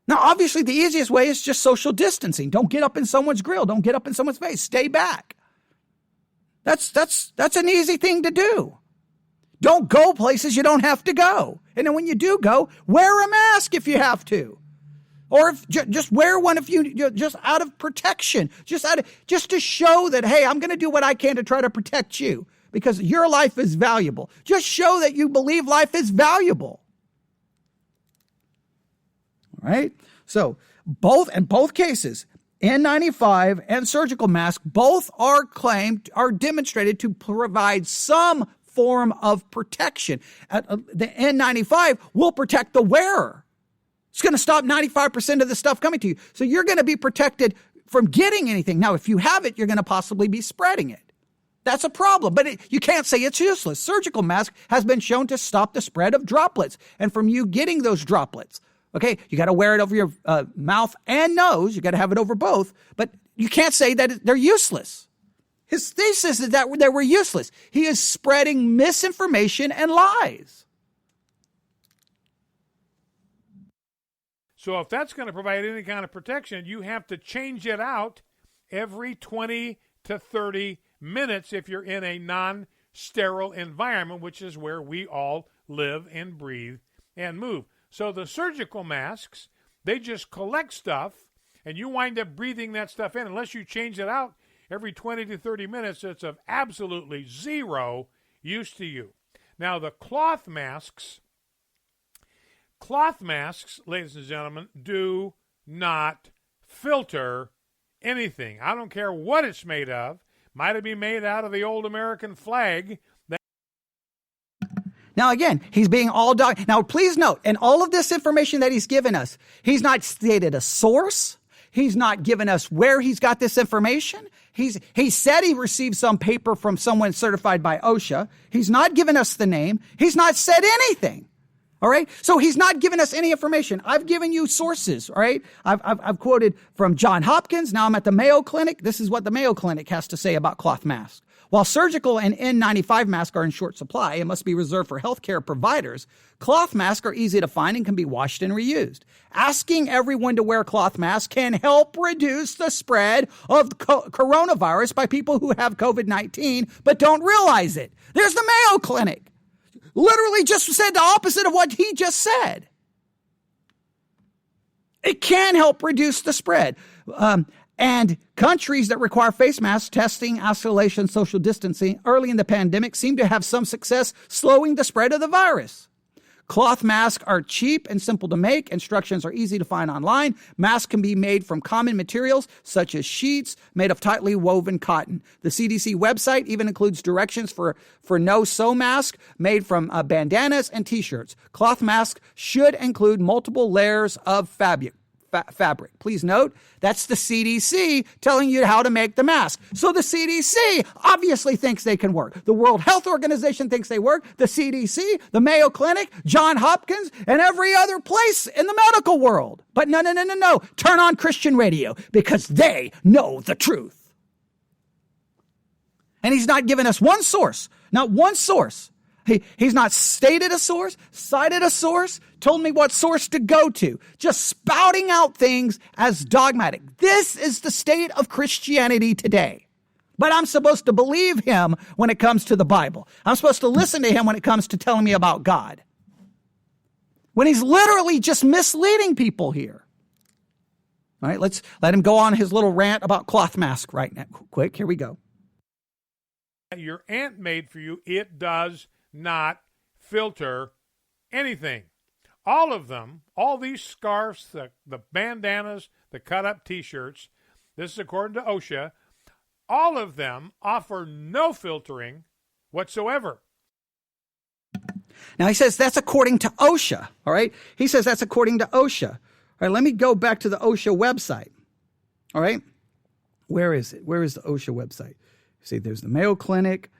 Now, obviously, the easiest way is just social distancing. Don't get up in someone's grill. Don't get up in someone's face. Stay back. That's an easy thing to do. Don't go places you don't have to go. And then when you do go, wear a mask if you have to. Or if just wear one if you just out of protection, just to show that, hey, I'm going to do what I can to try to protect you because your life is valuable. Just show that you believe life is valuable. All right. So in both cases, N95 and surgical mask, both are demonstrated to provide some form of protection. The N95 will protect the wearer. It's going to stop 95% of the stuff coming to you. So you're going to be protected from getting anything. Now, if you have it, you're going to possibly be spreading it. That's a problem, but you can't say it's useless. Surgical mask has been shown to stop the spread of droplets and from you getting those droplets. Okay, you got to wear it over your mouth and nose. You got to have it over both, but you can't say that they're useless. His thesis is that they were useless. He is spreading misinformation and lies. So if that's going to provide any kind of protection, you have to change it out every 20 to 30 minutes if you're in a non-sterile environment, which is where we all live and breathe and move. So the surgical masks, they just collect stuff, and you wind up breathing that stuff in. Unless you change it out every 20 to 30 minutes, it's of absolutely zero use to you. Now, the cloth masks, ladies and gentlemen, do not filter anything. I don't care what it's made of. Might have been made out of the old American flag. Now, again, he's being all dog. Now, please note, in all of this information that he's given us, he's not stated a source. He's not given us where he's got this information. He said he received some paper from someone certified by OSHA. He's not given us the name. He's not said anything. All right. So he's not given us any information. I've given you sources. All right. I've quoted from Johns Hopkins. Now I'm at the Mayo Clinic. This is what the Mayo Clinic has to say about cloth masks. While surgical and N95 masks are in short supply and must be reserved for healthcare providers, cloth masks are easy to find and can be washed and reused. Asking everyone to wear cloth masks can help reduce the spread of coronavirus by people who have COVID-19 but don't realize it. There's the Mayo Clinic. Literally just said the opposite of what he just said. It can help reduce the spread. And countries that require face masks, testing, isolation, social distancing early in the pandemic seem to have some success slowing the spread of the virus. Cloth masks are cheap and simple to make. Instructions are easy to find online. Masks can be made from common materials such as sheets made of tightly woven cotton. The CDC website even includes directions for no-sew mask made from bandanas and T-shirts. Cloth masks should include multiple layers of fabric. Please note, that's the CDC telling you how to make the mask. So the CDC obviously thinks they can work. The World Health Organization thinks they work. The CDC, the Mayo Clinic, Johns Hopkins, and every other place in the medical world. But no. Turn on Christian radio because they know the truth. And he's not giving us one source, not one source. He's not stated a source, cited a source, told me what source to go to, just spouting out things as dogmatic. This is the state of Christianity today. But I'm supposed to believe him when it comes to the Bible. I'm supposed to listen to him when it comes to telling me about God. When he's literally just misleading people here. All right, let's let him go on his little rant about cloth mask right now. Quick, here we go. Your aunt made for you, it does not filter anything. All of them, all these scarves, the bandanas, the cut-up T-shirts, this is according to OSHA, all of them offer no filtering whatsoever. Now, he says that's according to OSHA, all right? He says that's according to OSHA. All right, let me go back to the OSHA website, all right? Where is it? Where is the OSHA website? See, there's the Mayo Clinic.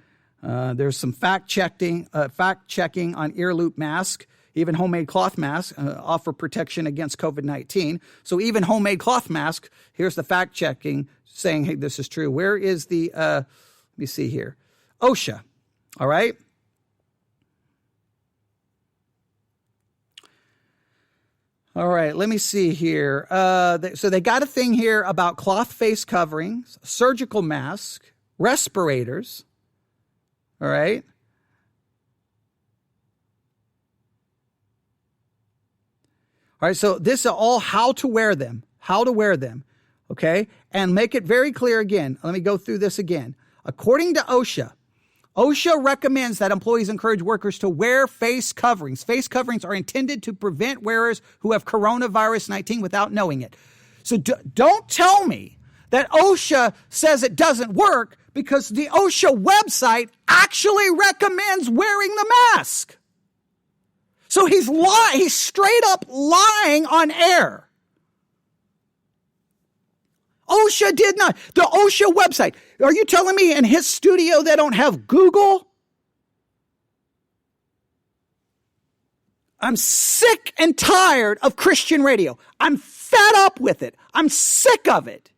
There's some fact checking on ear loop mask. Even homemade cloth masks offer protection against COVID-19. So even homemade cloth masks, here's the fact checking saying, hey, this is true. Where is the, let me see here, OSHA, all right? All right, let me see here. So they got a thing here about cloth face coverings, surgical masks, respirators, all right? All right, so this is all how to wear them, okay? And make it very clear again. Let me go through this again. According to OSHA, OSHA recommends that employees encourage workers to wear face coverings. Face coverings are intended to prevent wearers who have coronavirus 19 without knowing it. So don't tell me that OSHA says it doesn't work because the OSHA website actually recommends wearing the mask. So he's straight up lying on air. OSHA did not. The OSHA website. Are you telling me in his studio they don't have Google? I'm sick and tired of Christian radio. I'm fed up with it. I'm sick of it.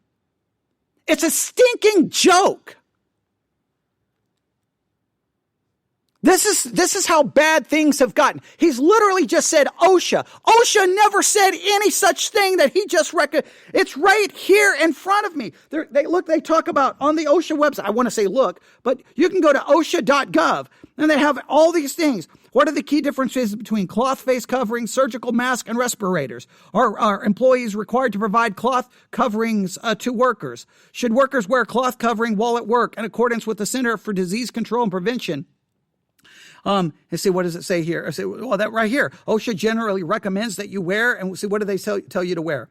It's a stinking joke. This is how bad things have gotten. He's literally just said OSHA. OSHA never said any such thing that he just it's right here in front of me. They talk about on the OSHA website. I want to say look, but you can go to OSHA.gov and they have all these things. What are the key differences between cloth face coverings, surgical masks, and respirators? Are employees required to provide cloth coverings to workers? Should workers wear cloth covering while at work in accordance with the Center for Disease Control and Prevention? And see, what does it say here? I say, well, that right here. OSHA generally recommends that you wear, and see, what do they tell you to wear?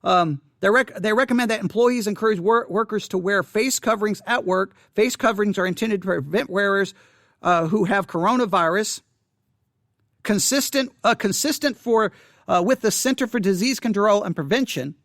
They recommend that employees encourage workers to wear face coverings at work. Face coverings are intended to prevent wearers who have coronavirus. Consistent with the Center for Disease Control and Prevention,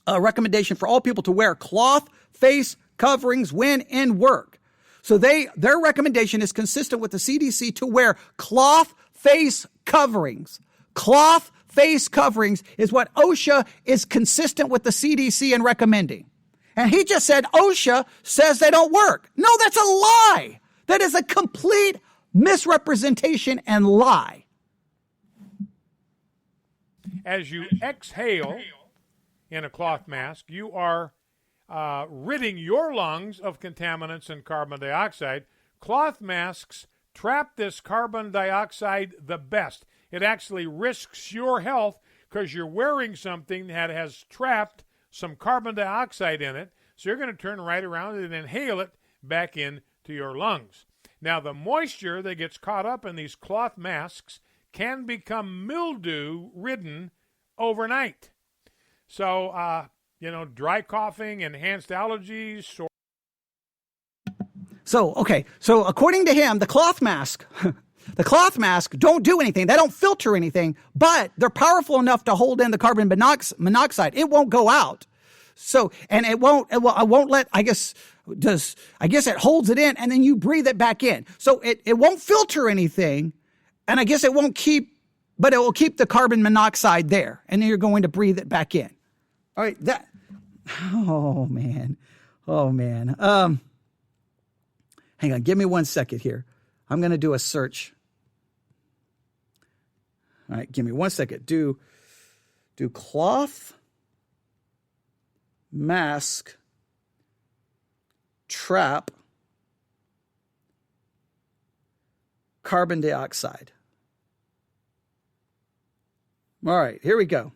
a recommendation for all people to wear cloth face coverings when in work. So their recommendation is consistent with the CDC to wear cloth face coverings. Cloth face coverings is what OSHA is consistent with the CDC in recommending. And he just said OSHA says they don't work. No, that's a lie. That is a complete misrepresentation and lie. As you exhale in a cloth mask, you are ridding your lungs of contaminants and carbon dioxide. Cloth masks trap this carbon dioxide the best. It actually risks your health because you're wearing something that has trapped some carbon dioxide in it. So you're going to turn right around and inhale it back into your lungs. Now, the moisture that gets caught up in these cloth masks can become mildew-ridden overnight. So, dry coughing, enhanced allergies. So according to him, the cloth mask don't do anything. They don't filter anything, but they're powerful enough to hold in the carbon monoxide. It won't go out. So, and it won't let, I guess it holds it in and then you breathe it back in. So it won't filter anything. And I guess it will keep the carbon monoxide there. And then you're going to breathe it back in. All right. Oh man. Hang on. Give me 1 second here. I'm going to do a search. All right. Give me 1 second. Do cloth mask trap carbon dioxide. All right, here we go.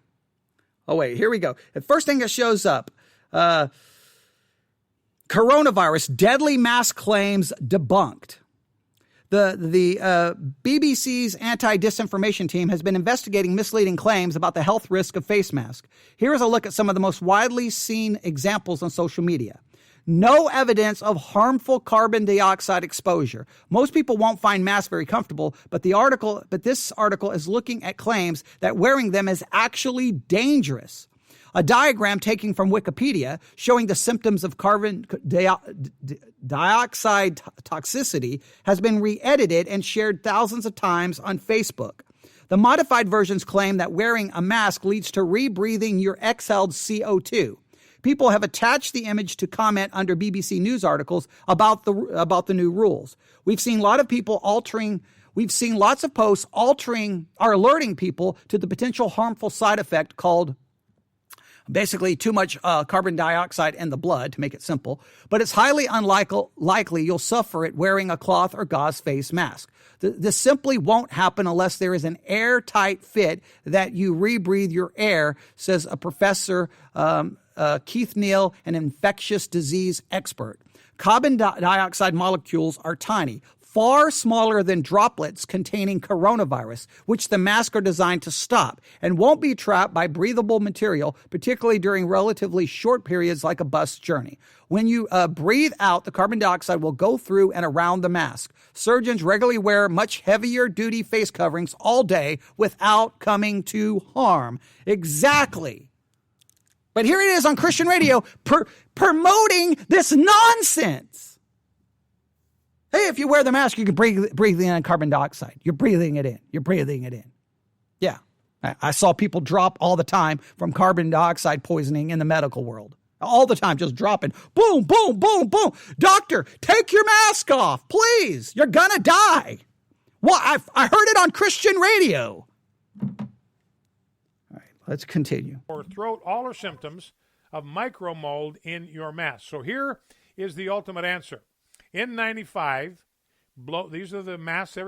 Oh, wait, here we go. The first thing that shows up, coronavirus, deadly mask claims debunked. The BBC's anti-disinformation team has been investigating misleading claims about the health risk of face masks. Here is a look at some of the most widely seen examples on social media. No evidence of harmful carbon dioxide exposure. Most people won't find masks very comfortable, but this article is looking at claims that wearing them is actually dangerous. A diagram taken from Wikipedia showing the symptoms of carbon dioxide toxicity has been re-edited and shared thousands of times on Facebook. The modified versions claim that wearing a mask leads to rebreathing your exhaled CO2. People have attached the image to comment under BBC News articles about the new rules. We've seen lots of posts alerting people to the potential harmful side effect called basically too much carbon dioxide in the blood, to make it simple, but it's highly unlikely you'll suffer it wearing a cloth or gauze face mask. This simply won't happen unless there is an airtight fit that you rebreathe your air, says a professor, Keith Neal, an infectious disease expert. Carbon dioxide molecules are tiny, far smaller than droplets containing coronavirus, which the masks are designed to stop, and won't be trapped by breathable material, particularly during relatively short periods like a bus journey. When you breathe out, the carbon dioxide will go through and around the mask. Surgeons regularly wear much heavier duty face coverings all day without coming to harm. Exactly. But here it is on Christian radio promoting this nonsense. Hey, if you wear the mask, you can breathe in carbon dioxide. You're breathing it in. Yeah. I saw people drop all the time from carbon dioxide poisoning in the medical world. All the time, just dropping. Boom, boom, boom, boom. Doctor, take your mask off, please. You're going to die. Well, I heard it on Christian radio. All right, let's continue. Or throat, all are symptoms of micromold in your mask. So here is the ultimate answer. N95, these are the masks we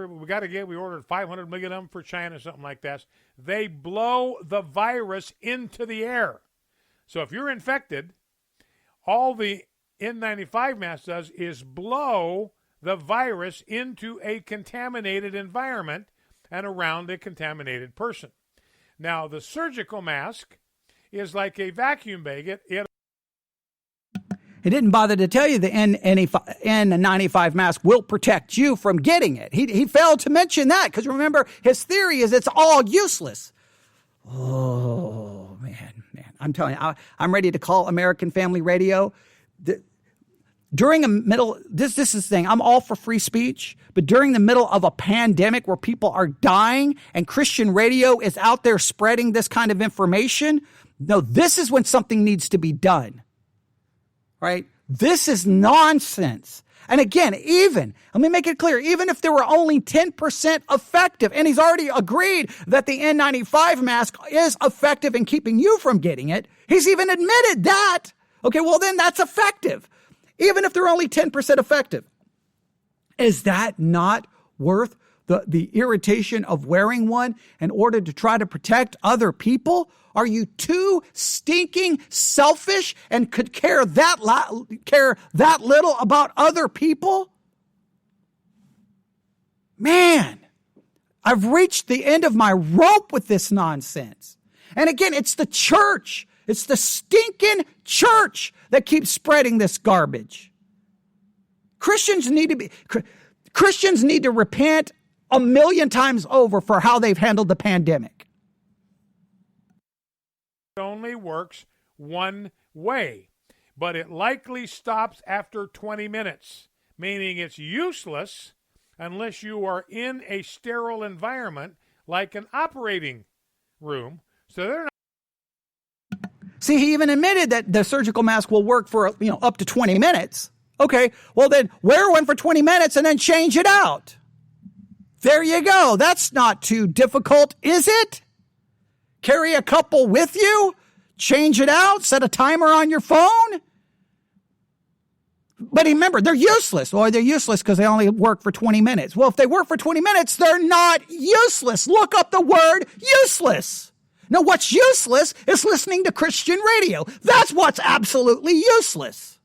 ordered 500 million of them for China, something like that. They blow the virus into the air. So if you're infected, all the N95 mask does is blow the virus into a contaminated environment and around a contaminated person. Now, the surgical mask is like a vacuum bag. He didn't bother to tell you the N95 mask will protect you from getting it. He failed to mention that because remember, his theory is it's all useless. Oh, man. I'm telling you, I'm ready to call American Family Radio. During this is the thing, I'm all for free speech, but during the middle of a pandemic where people are dying and Christian radio is out there spreading this kind of information, no, this is when something needs to be done. Right? This is nonsense. And again, let me make it clear, even if there were only 10% effective, and he's already agreed that the N95 mask is effective in keeping you from getting it, he's even admitted that. Okay, well then that's effective. Even if they're only 10% effective. Is that not worth the irritation of wearing one in order to try to protect other people? Are you too stinking selfish and could care that little about other people? Man, I've reached the end of my rope with this nonsense. And again, it's the church. It's the stinking church that keeps spreading this garbage. Christians need to repent 1,000,000 times over for how they've handled the pandemic. It only works one way, but it likely stops after 20 minutes, meaning it's useless unless you are in a sterile environment like an operating room. So they're not. See, he even admitted that the surgical mask will work for, up to 20 minutes. Okay, well then wear one for 20 minutes and then change it out. There you go. That's not too difficult, is it? Carry a couple with you, change it out, set a timer on your phone. But remember, they're useless. Well, they're useless because they only work for 20 minutes. Well, if they work for 20 minutes, they're not useless. Look up the word useless. Now, what's useless is listening to Christian radio. That's what's absolutely useless.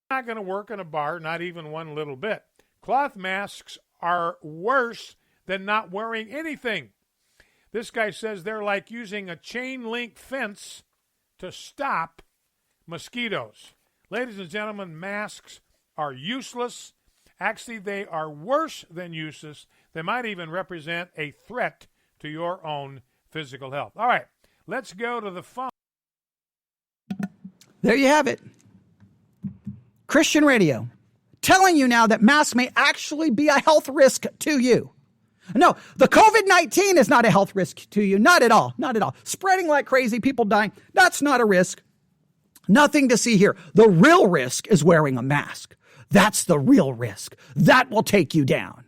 Not going to work in a bar, not even one little bit. Cloth masks are worse than not wearing anything. This guy says they're like using a chain link fence to stop mosquitoes. Ladies and gentlemen, masks are useless. Actually, they are worse than useless. They might even represent a threat to your own physical health. All right, let's go to the phone. There you have it. Christian radio telling you now that masks may actually be a health risk to you. No, the COVID-19 is not a health risk to you. Not at all. Not at all. Spreading like crazy, people dying. That's not a risk. Nothing to see here. The real risk is wearing a mask. That's the real risk. That will take you down.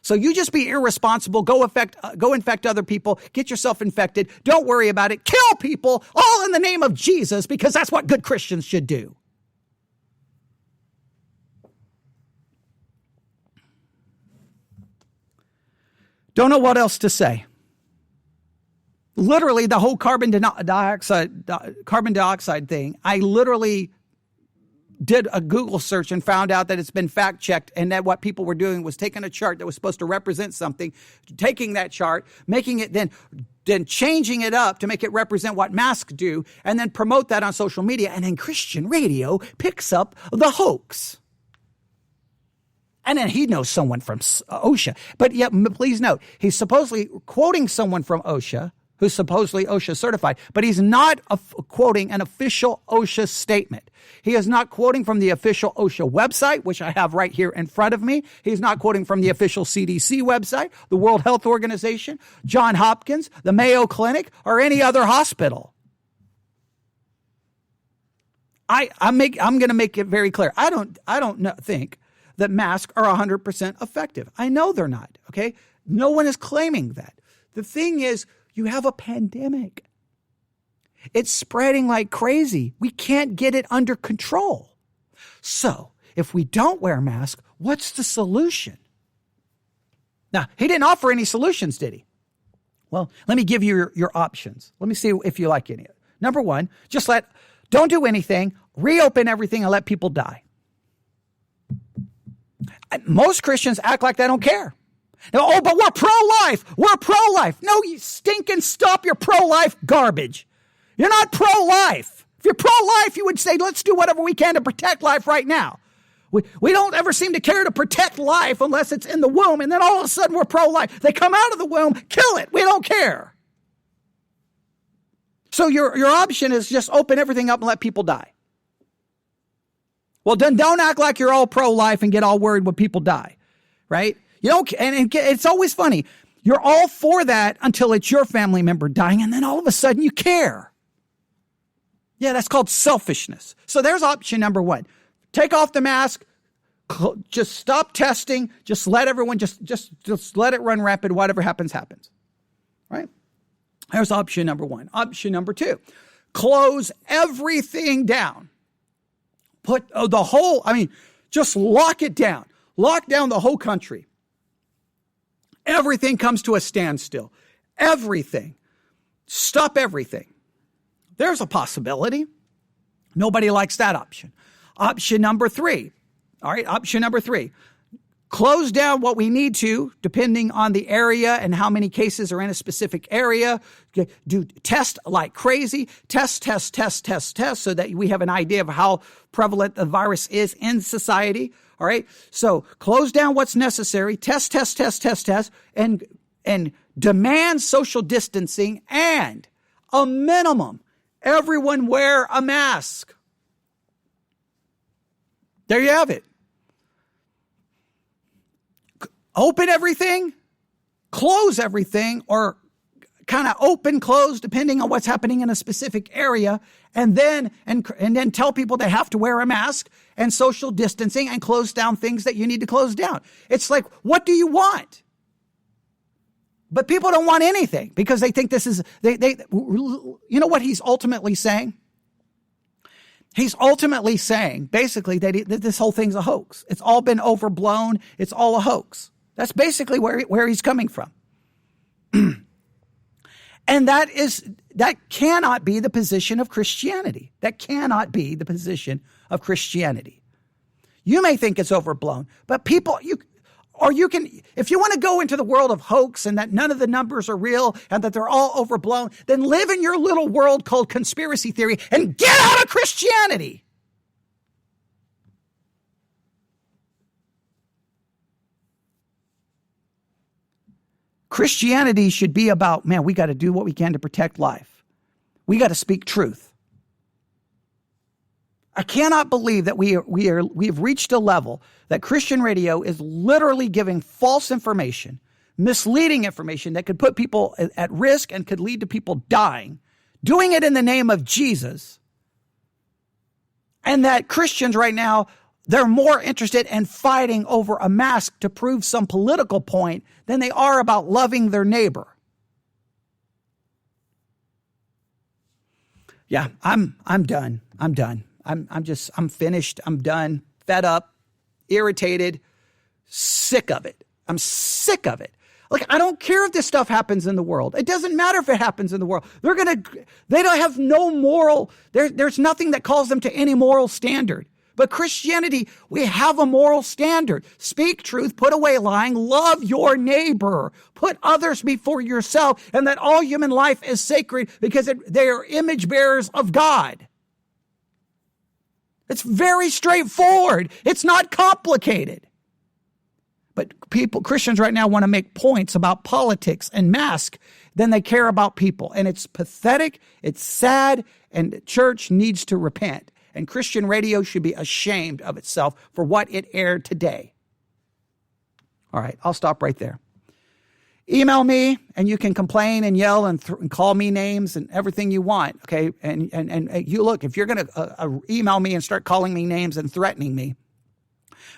So you just be irresponsible. Go infect other people. Get yourself infected. Don't worry about it. Kill people, all in the name of Jesus, because that's what good Christians should do. Don't know what else to say. Literally, the whole carbon dioxide thing, I literally did a Google search and found out that it's been fact-checked, and that what people were doing was taking a chart that was supposed to represent something, taking that chart, making it then changing it up to make it represent what masks do, and then promote that on social media, and then Christian radio picks up the hoax. And then he knows someone from OSHA. But yet, please note, he's supposedly quoting someone from OSHA, who's supposedly OSHA certified, but he's not quoting an official OSHA statement. He is not quoting from the official OSHA website, which I have right here in front of me. He's not quoting from the official CDC website, the World Health Organization, Johns Hopkins, the Mayo Clinic, or any other hospital. I'm going to make it very clear. I don't think that masks are 100% effective. I know they're not, okay? No one is claiming that. The thing is, you have a pandemic. It's spreading like crazy. We can't get it under control. So, if we don't wear masks, what's the solution? Now, he didn't offer any solutions, did he? Well, let me give you your options. Let me see if you like any of it. Number one, don't do anything, reopen everything and let people die. Most Christians act like they don't care. But we're pro-life. We're pro-life. No, you stinking stop your pro-life garbage. You're not pro-life. If you're pro-life, you would say, let's do whatever we can to protect life right now. We don't ever seem to care to protect life unless it's in the womb, and then all of a sudden we're pro-life. They come out of the womb, kill it. We don't care. So your option is just open everything up and let people die. Well, then don't act like you're all pro-life and get all worried when people die, right? You don't, and it's always funny. You're all for that until it's your family member dying, and then all of a sudden you care. Yeah, that's called selfishness. So there's option number one. Take off the mask. Just stop testing. Just let everyone just let it run rapid. Whatever happens, happens. Right? There's option number one. Option number two. Close everything down. Just lock it down. Lock down the whole country. Everything comes to a standstill. Everything. Stop everything. There's a possibility. Nobody likes that option. Option number three. All right, option number three. close down what we need to, depending on the area and how many cases are in a specific area. Do test like crazy. Test, so that we have an idea of how prevalent the virus is in society. All right. So close down what's necessary. Test, and demand social distancing and a minimum. Everyone wear a mask. There you have it. Open everything, close everything, or kind of open, close, depending on what's happening in a specific area, and then tell people they have to wear a mask and social distancing and close down things that you need to close down. It's like, what do you want? But people don't want anything because they think this is, you know what he's ultimately saying? He's ultimately saying, basically, that this whole thing's a hoax. It's all been overblown. It's all a hoax. That's basically where he's coming from. And that cannot be the position of Christianity. That cannot be the position of Christianity. You may think it's overblown, but people, if you want to go into the world of hoax and that none of the numbers are real and that they're all overblown, then live in your little world called conspiracy theory and get out of Christianity. Christianity should be about, man, we got to do what we can to protect life. We got to speak truth. I cannot believe that we have reached a level that Christian radio is literally giving false information, misleading information that could put people at risk and could lead to people dying, doing it in the name of Jesus. And that Christians right now, they're more interested in fighting over a mask to prove some political point than they are about loving their neighbor. Yeah, I'm done. I'm finished. I'm done. Fed up, irritated, sick of it. I'm sick of it. Look, I don't care if this stuff happens in the world. It doesn't matter if it happens in the world. They don't have no moral. There's nothing that calls them to any moral standard. But Christianity, we have a moral standard. Speak truth, put away lying, love your neighbor, put others before yourself, and that all human life is sacred because they are image bearers of God. It's very straightforward. It's not complicated. But Christians right now want to make points about politics and masks than they care about people. And it's pathetic, it's sad, and the church needs to repent. And Christian radio should be ashamed of itself for what it aired today. All right, I'll stop right there. Email me, and you can complain and yell and call me names and everything you want, okay? And you look, if you're going to email me and start calling me names and threatening me,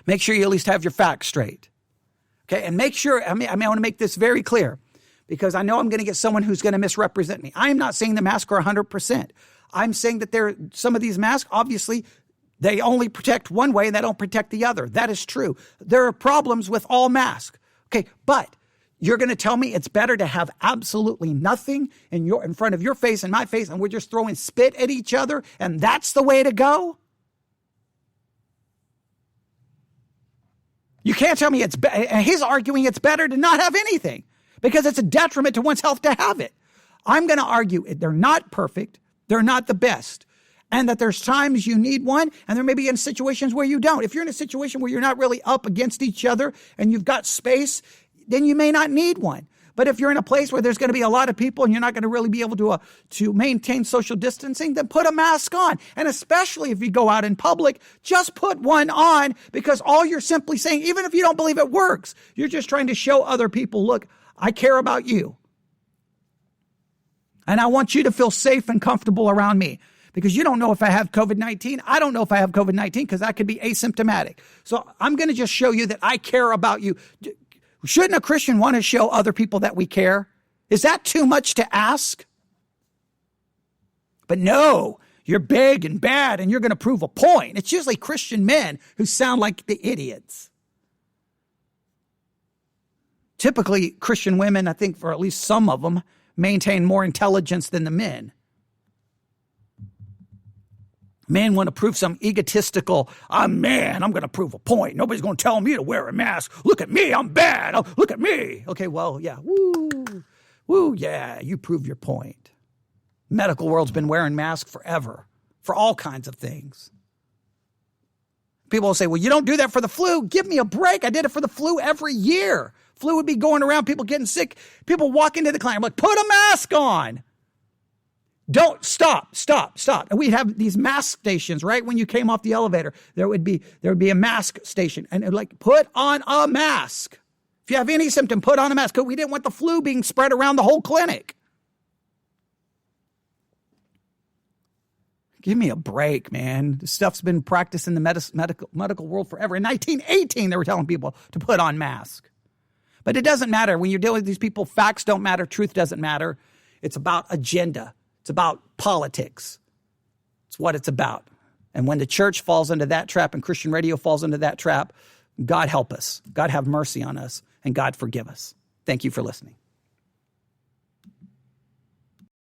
make sure you at least have your facts straight, okay? And make sure, I want to make this very clear because I know I'm going to get someone who's going to misrepresent me. I'm not saying the masks are 100%. I'm saying that some of these masks, obviously, they only protect one way and they don't protect the other. That is true. There are problems with all masks. Okay, but you're going to tell me it's better to have absolutely nothing in front of your face and my face and we're just throwing spit at each other and that's the way to go? You can't tell me he's arguing it's better to not have anything because it's a detriment to one's health to have it. I'm going to argue they're not perfect. They're not the best. And that there's times you need one, and there may be in situations where you don't. If you're in a situation where you're not really up against each other and you've got space, then you may not need one. But if you're in a place where there's going to be a lot of people and you're not going to really be able to maintain social distancing, then put a mask on. And especially if you go out in public, just put one on because all you're simply saying, even if you don't believe it works, you're just trying to show other people, look, I care about you. And I want you to feel safe and comfortable around me because you don't know if I have COVID-19. I don't know if I have COVID-19 because I could be asymptomatic. So I'm going to just show you that I care about you. Shouldn't a Christian want to show other people that we care? Is that too much to ask? But no, you're big and bad and you're going to prove a point. It's usually Christian men who sound like the idiots. Typically, Christian women, I think for at least some of them, maintain more intelligence than the men. Men want to prove some egotistical, I'm going to prove a point. Nobody's going to tell me to wear a mask. Look at me, I'm bad. Oh, look at me. Okay, well, yeah, woo, yeah, you prove your point. Medical world's been wearing masks forever for all kinds of things. People will say, well, you don't do that for the flu. Give me a break. I did it for the flu every year. Flu would be going around, people getting sick, people walk into the clinic. I'm like, put a mask on. Don't stop. And we'd have these mask stations right when you came off the elevator. There would be a mask station, and it would like, put on a mask. If you have any symptom, put on a mask. We didn't want the flu being spread around the whole clinic. Give me a break, man. This stuff's been practiced in the medical world forever. In 1918, they were telling people to put on masks. But it doesn't matter. When you're dealing with these people, facts don't matter. Truth doesn't matter. It's about agenda. It's about politics. It's what it's about. And when the church falls into that trap and Christian radio falls into that trap, God help us. God have mercy on us. And God forgive us. Thank you for listening.